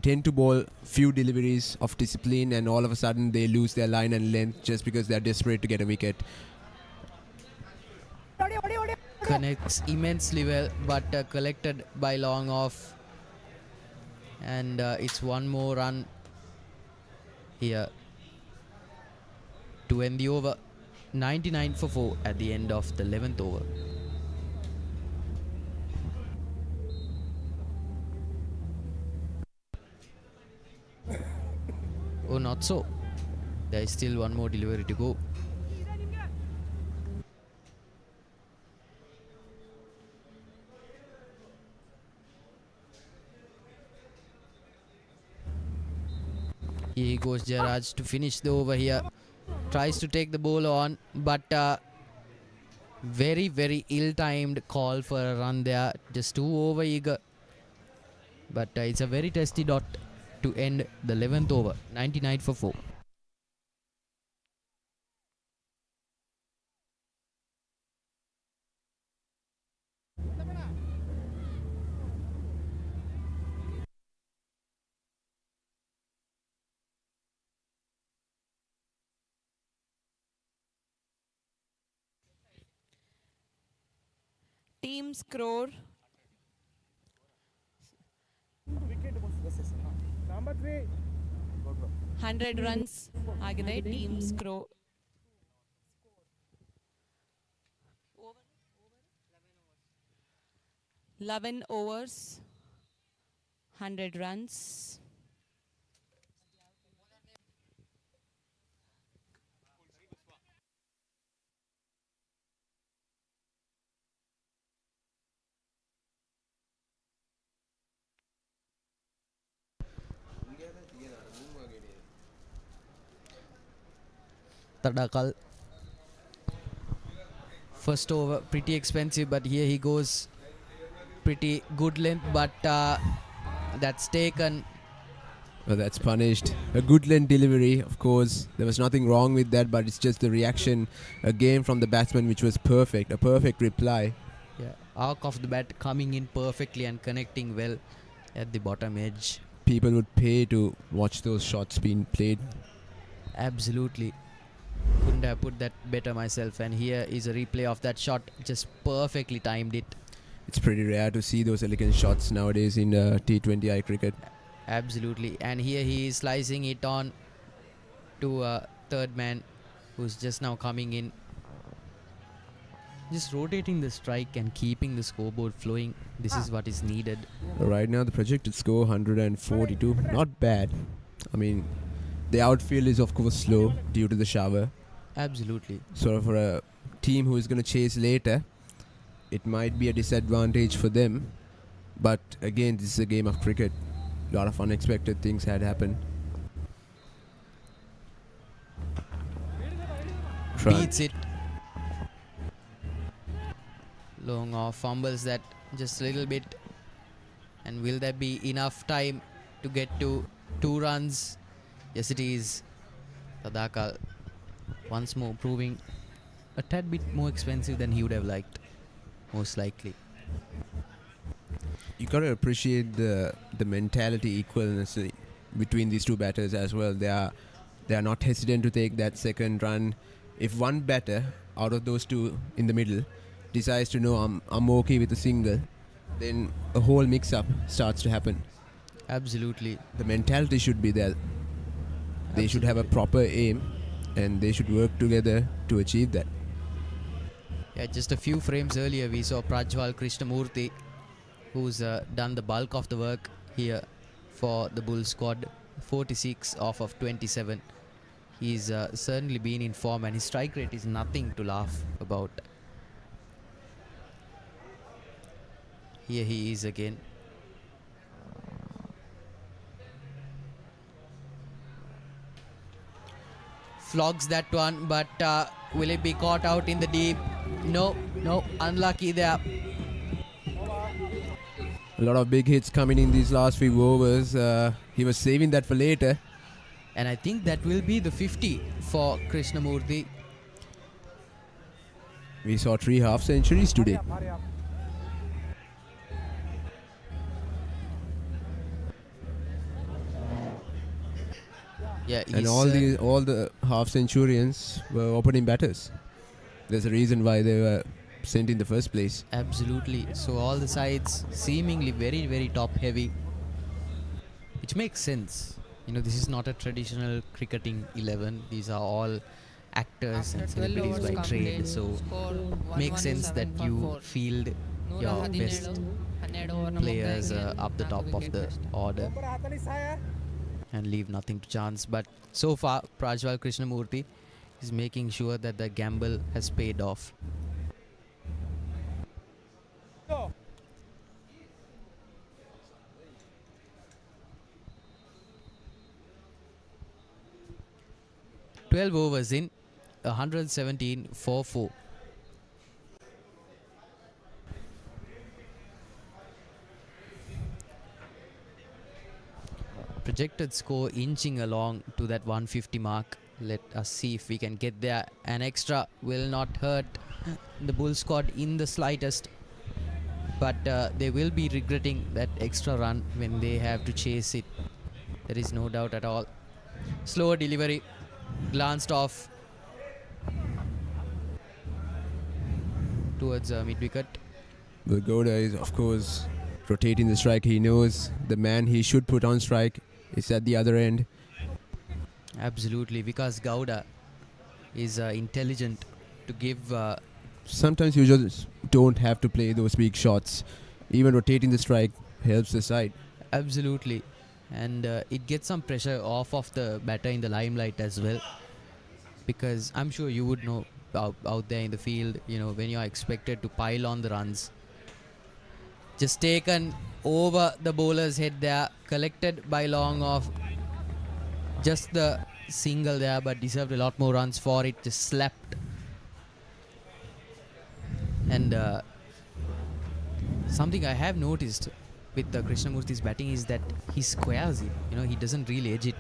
tend to bowl few deliveries of discipline, and all of a sudden they lose their line and length just because they're desperate to get a wicket. Connects immensely well, but collected by long off. And it's one more run here to end the over. 99 for 4 at the end of the 11th over. Oh, not so. There is still one more delivery to go. Here goes Jairaj to finish the over here. Tries to take the ball on, but very ill-timed call for a run there. Just too over-eager. But it's a very testy dot to end the 11th over. 99 for 4. Team score 100 runs ಆಗಿದೆ team score 11 overs, 100 runs. Tadakal. First over, pretty expensive, but here he goes. Pretty good length, but that's taken. Well, that's punished. A good length delivery, of course. There was nothing wrong with that, but it's just the reaction again from the batsman, which was perfect. A perfect reply. Yeah, arc of the bat coming in perfectly and connecting well at the bottom edge. People would pay to watch those shots being played. Absolutely. Couldn't have put that better myself. And here is a replay of that shot. Just perfectly timed it. It's pretty rare to see those elegant shots nowadays in T20I cricket. Absolutely. And here he is slicing it on to a third man who's just now coming in. Just rotating the strike and keeping the scoreboard flowing. This is what is needed. Right now, the projected score 142. Not bad. I mean, the outfield is of course slow due to the shower. Absolutely. So for a team who is going to chase later, it might be a disadvantage for them. But again, this is a game of cricket. A lot of unexpected things had happened. Beats it. Long off, fumbles that just a little bit. And will there be enough time to get to 2 runs? Yes, it is. Tadakal once more proving a tad bit more expensive than he would have liked, most likely. You gotta appreciate the mentality equalness between these two batters as well. They are not hesitant to take that second run. If one batter out of those two in the middle decides to know I'm okay with a single, then a whole mix-up starts to happen. Absolutely. The mentality should be there. They should have a proper aim and they should work together to achieve that. Yeah, just a few frames earlier we saw Prajwal Krishnamurthy, who's done the bulk of the work here for the Bull squad. 46 off of 27. He's certainly been in form and his strike rate is nothing to laugh about. Here he is again. Flogs that one, but will it be caught out in the deep? No, unlucky there. A lot of big hits coming in these last few overs. He was saving that for later. And I think that will be the 50 for Krishnamurthy. We saw 3 half centuries today. Yeah, And all the half centurions were opening batters. There's a reason why they were sent in the first place. Absolutely. So all the sides seemingly very, very top heavy, which makes sense. You know, this is not a traditional cricketing 11. These are all actors and celebrities by trade. So makes sense that you field your best players up the top of the order and leave nothing to chance. But so far, Prajwal Krishnamurthy is making sure that the gamble has paid off. "12 overs in, 117 for 4. Projected score inching along to that 150 mark. Let us see if we can get there. An extra will not hurt the Bull squad in the slightest, but they will be regretting that extra run when they have to chase it. There is no doubt at all. Slower delivery, glanced off towards mid-wicket. The Gowda is, of course, rotating the strike. He knows the man he should put on strike is at the other end. Absolutely, because Gowda is intelligent to give. Sometimes you just don't have to play those big shots. even rotating the strike helps the side. Absolutely. And it gets some pressure off of the batter in the limelight as well. Because I'm sure you would know out there in the field, when you are expected to pile on the runs. Just taken over the bowler's head there, collected by long off. Just the single there, but deserved a lot more runs for it. Just slapped. And something I have noticed with Krishnamurthy's batting is that he squares it. He doesn't really edge it.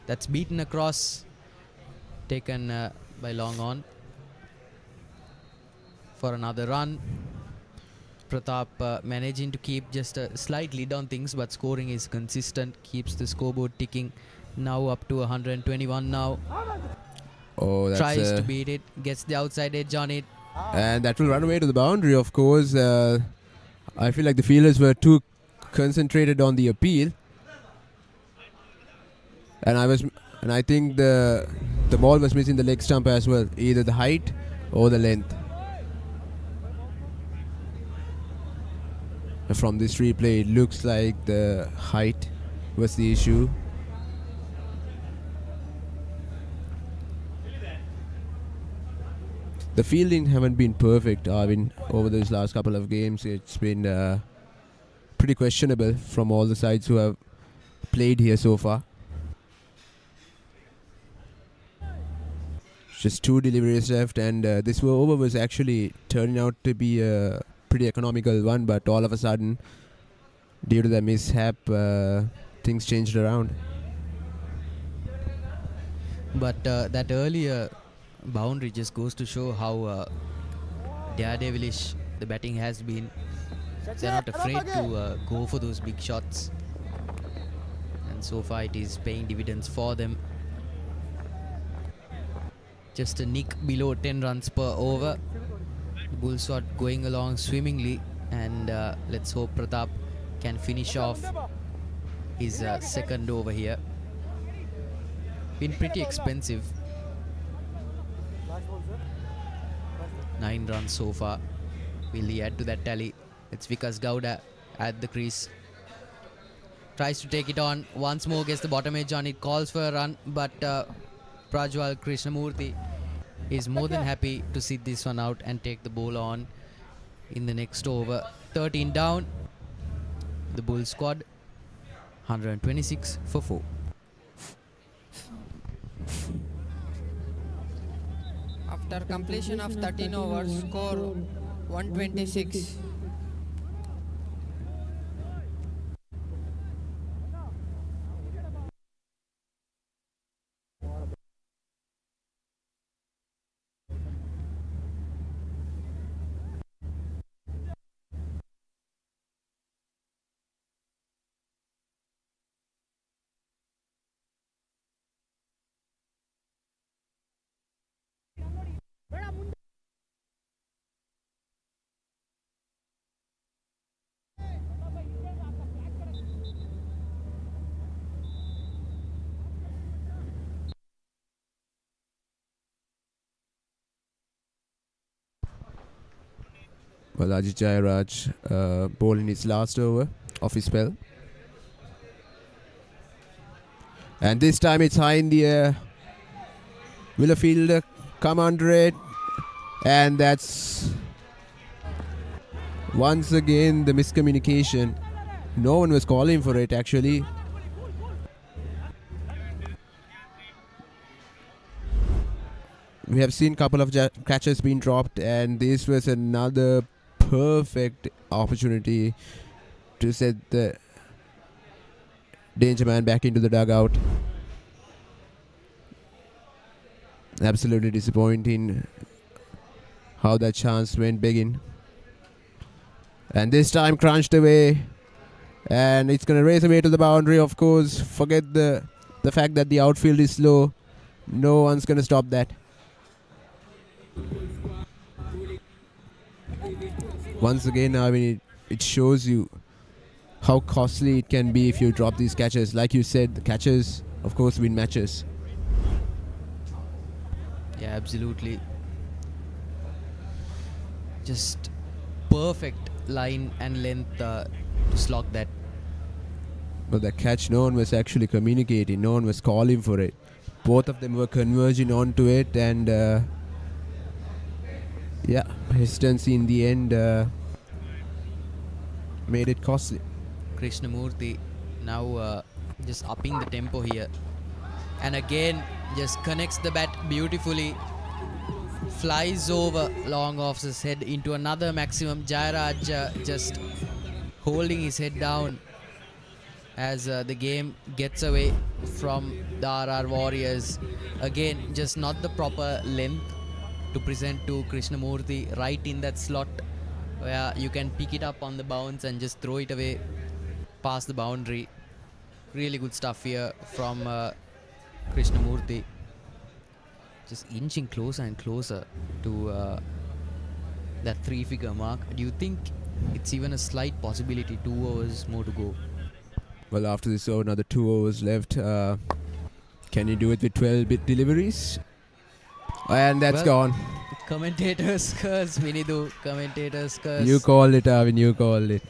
That's beaten across, taken by long on for another run. Pratap managing to keep just a slight lead on things, but scoring is consistent, keeps the scoreboard ticking. Now up to 121 now. Oh, that's Tries to beat it, gets the outside edge on it. and that will run away to the boundary, of course. I feel like the fielders were too concentrated on the appeal, and I think the ball was missing the leg stump as well, either the height or the length. From this replay, it looks like the height was the issue. The fielding haven't been perfect, Arvin, over those last couple of games. It's been pretty questionable from all the sides who have played here so far. Just 2 deliveries left, and this over was actually turning out to be a pretty economical one, but all of a sudden, due to the mishap, things changed around. But that earlier boundary just goes to show how daredevilish the batting has been. They're not afraid to go for those big shots, and so far it is paying dividends for them. Just a nick below 10 runs per over. The Bulls are going along swimmingly, and let's hope Pratap can finish off his second over here. Been pretty expensive. 9 runs so far. Will he add to that tally? It's Vikas Gowda at the crease. Tries to take it on. Once more gets the bottom edge on it. Calls for a run, but Prajwal Krishnamurthy is more than happy to sit this one out and take the ball on in the next over. 13 down. The Bull squad 126 for 4. After completion of 13 overs, score 126. Well, Ajit Jayaraj bowling his last over of his spell. And this time it's high in the air. Will a fielder come under it? And that's once again the miscommunication. No one was calling for it actually. We have seen a couple of catches being dropped, and this was another perfect opportunity to set the danger man back into the dugout. Absolutely disappointing how that chance went begging. And this time crunched away, and it's going to race away to the boundary, of course. Forget the fact that the outfield is slow. No one's going to stop that. Once again, I mean, it shows you how costly it can be if you drop these catches. Like you said, the catches, of course, win matches. Yeah, absolutely. Just perfect line and length to slog that. But the catch, no one was actually communicating. No one was calling for it. Both of them were converging onto it, and hesitancy in the end made it costly. Krishnamurthy now just upping the tempo here, and again just connects the bat beautifully, flies over long off his head into another maximum. Jairaj just holding his head down as the game gets away from the RR Warriors. Again, just not the proper length to present to Krishnamurthy right in that slot where you can pick it up on the bounce and just throw it away past the boundary. Really good stuff here from Krishnamurthy. Just inching closer and closer to that 3-figure mark. Do you think it's even a slight possibility 2 overs more to go? Well, after this over, another 2 overs left. Can you do it with 12-bit deliveries? And that's Well, gone. Commentators curse, Vinidu. Commentators curse. You called it, Arvin. You called it.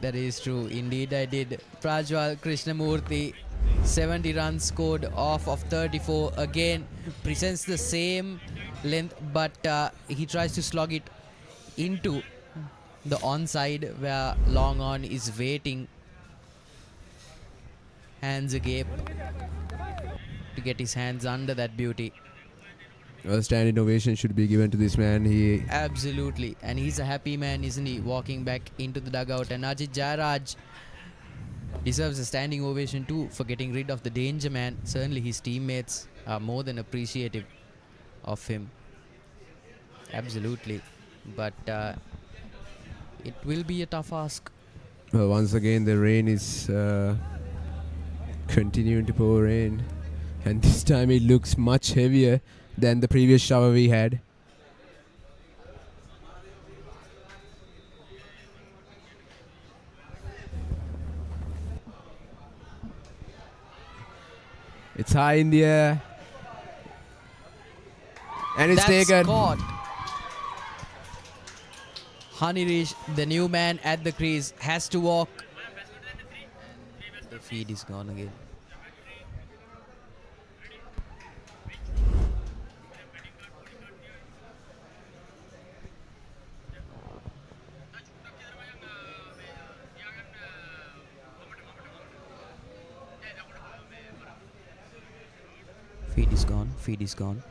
That is true. Indeed, I did. Prajwal Krishnamurthy, 70 runs scored off of 34. Again, presents the same length, but he tries to slog it into the onside where long on is waiting. Hands agape to get his hands under that beauty. A standing ovation should be given to this man. He Absolutely. And he's a happy man, isn't he? Walking back into the dugout. And Ajit Jairaj deserves a standing ovation too for getting rid of the danger man. Certainly his teammates are more than appreciative of him. Absolutely. But it will be a tough ask. Well, once again, the rain is continuing to pour in. And this time it looks much heavier than the previous shower we had. It's high in the air. And it's That's taken. caught. Hanirish, the new man at the crease, has to walk. The feed is gone again. Feed is gone. Feed is gone.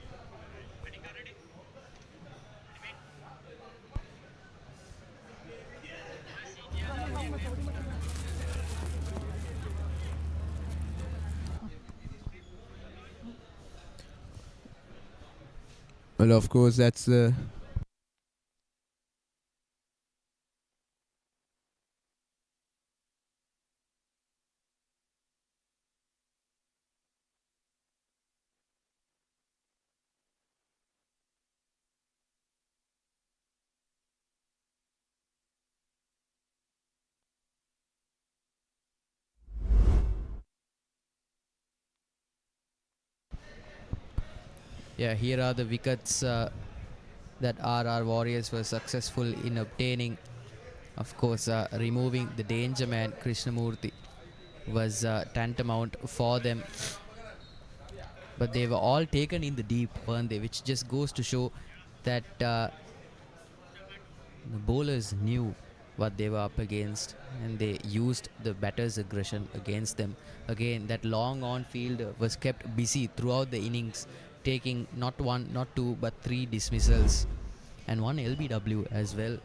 Well, of course, that's the Yeah, here are the wickets that RR Warriors were successful in obtaining. Of course, removing the danger man Krishnamurthy was tantamount for them. But they were all taken in the deep, weren't they? Which just goes to show that the bowlers knew what they were up against and they used the batter's aggression against them. Again, that long on field was kept busy throughout the innings, taking not 1, not 2, but 3 dismissals and 1 LBW as well.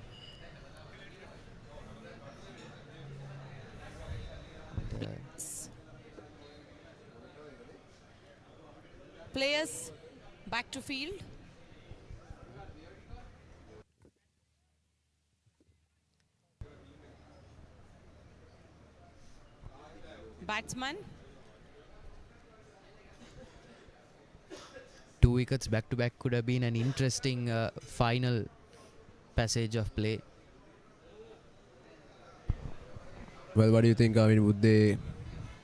Players back to field. Batsman. 2 wickets back to back could have been an interesting final passage of play. Well, what do you think? I mean, would they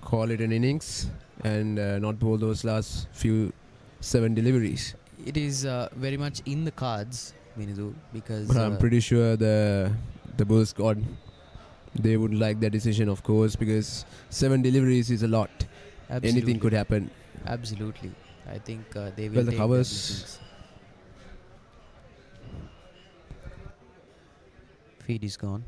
call it an innings and not bowl those last few 7 deliveries? It is very much in the cards, Minidu, because But I'm pretty sure the the Bull squad. They would like that decision, of course, because 7 deliveries is a lot. Absolutely. Anything could happen. Absolutely. I think they will Well, the take their covers. decisions. Feed is gone.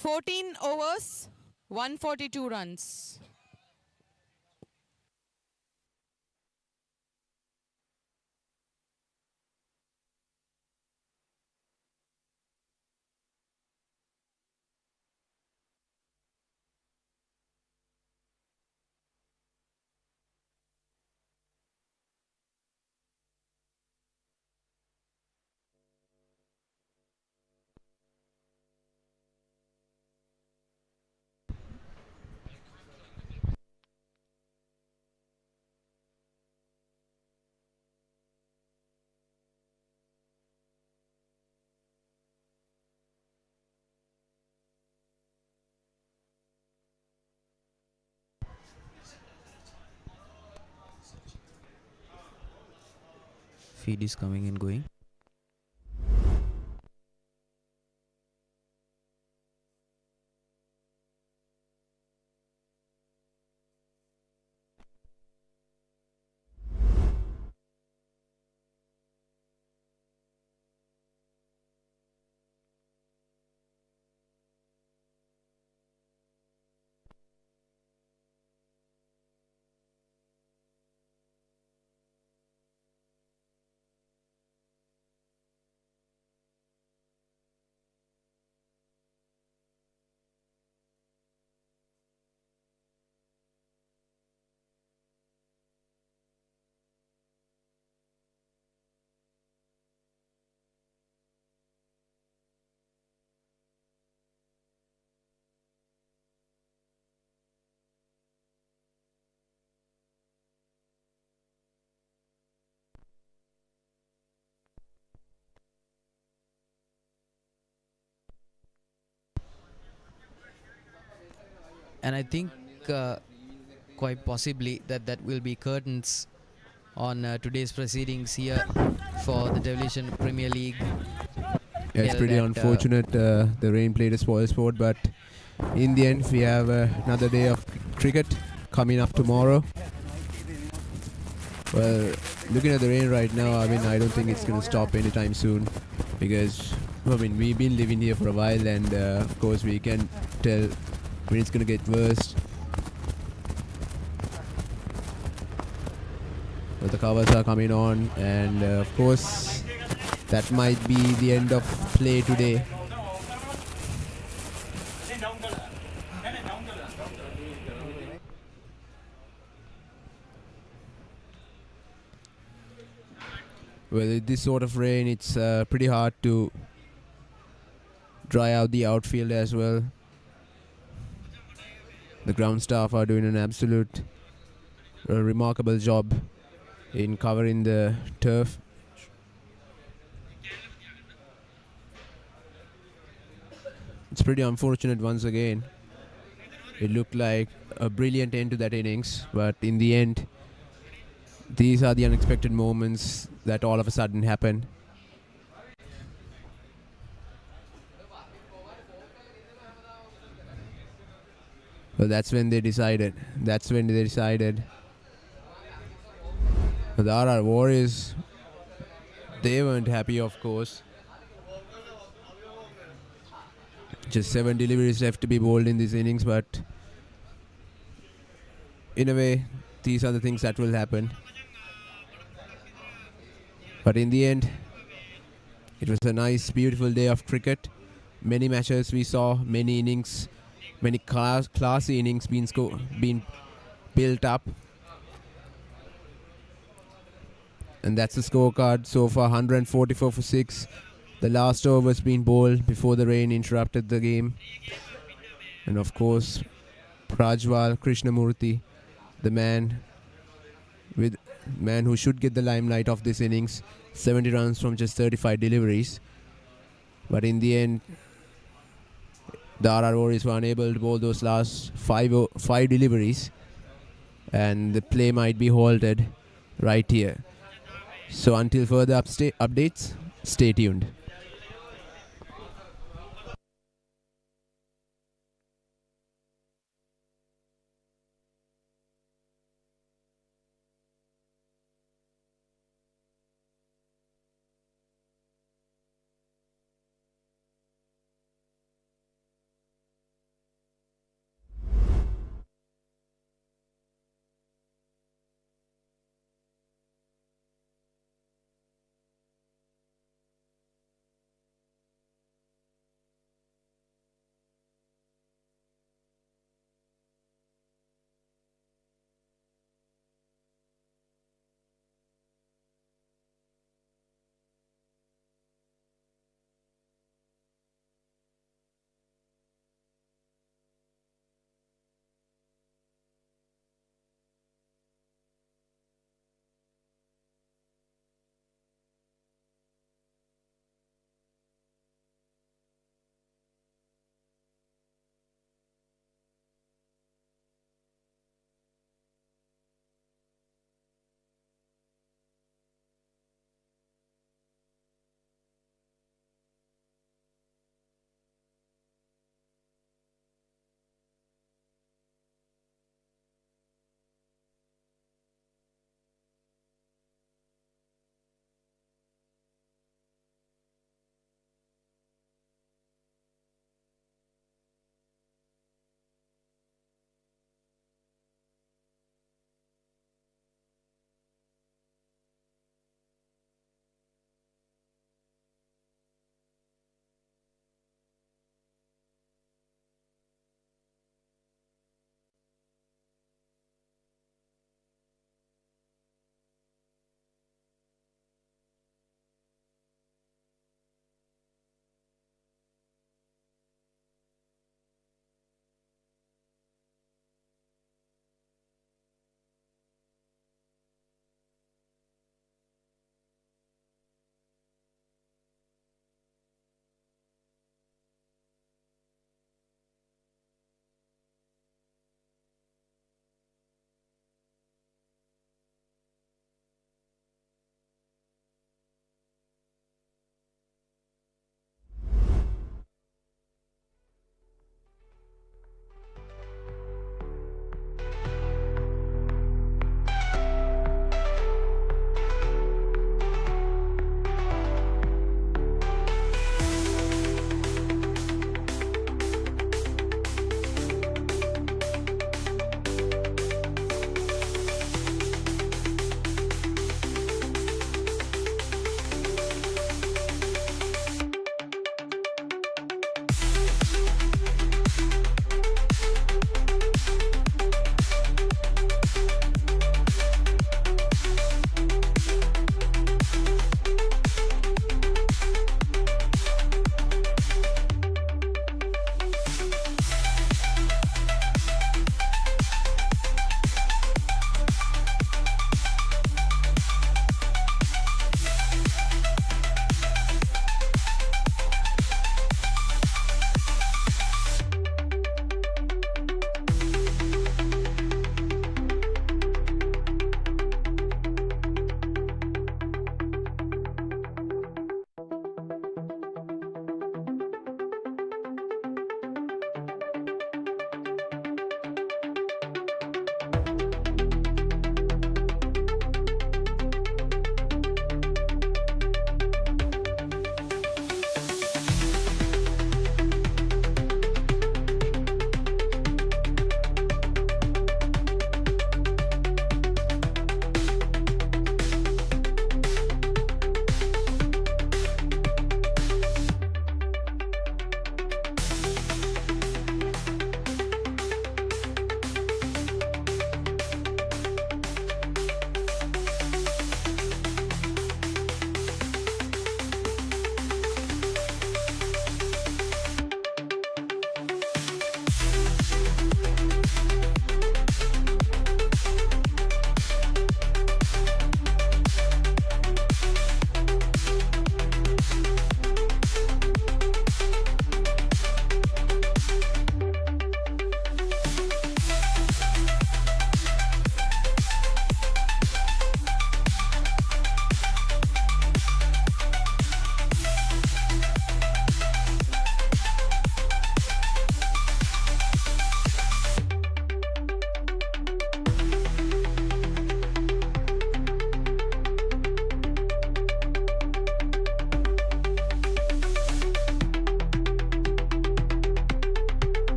Fourteen overs, 142 runs. Feed is coming and going. and I think quite possibly that will be curtains on today's proceedings here for the Devolution Premier League. Yeah, it's held pretty at, unfortunate. The rain played a spoil sport, but in the end, we have another day of cricket coming up tomorrow. Well, looking at the rain right now, I mean, I don't think it's going to stop anytime soon, because I mean, we've been living here for a while, and of course we can tell when it's going to get worse. But the covers are coming on, and of course that might be the end of play today. Well, with this sort of rain, it's pretty hard to dry out the outfield as well. The ground staff are doing an absolute remarkable job in covering the turf. It's pretty unfortunate once again. It looked like a brilliant end to that innings, but in the end, these are the unexpected moments that all of a sudden happen. Well, that's when they decided. The RR Warriors, they weren't happy, of course. Just 7 deliveries left to be bowled in this innings, but in a way, these are the things that will happen. But in the end, it was a nice, beautiful day of cricket. Many matches we saw, many innings, many classy innings being built up. And that's the scorecard so far, 144 for 6. The last over was being bowled before the rain interrupted the game. And of course, Prajwal Krishnamurthy, the man who should get the limelight of this innings, 70 runs from just 35 deliveries. But in the end, the RR Warriors were unable to bowl those last five deliveries, and the play might be halted right here. So until further updates, stay tuned.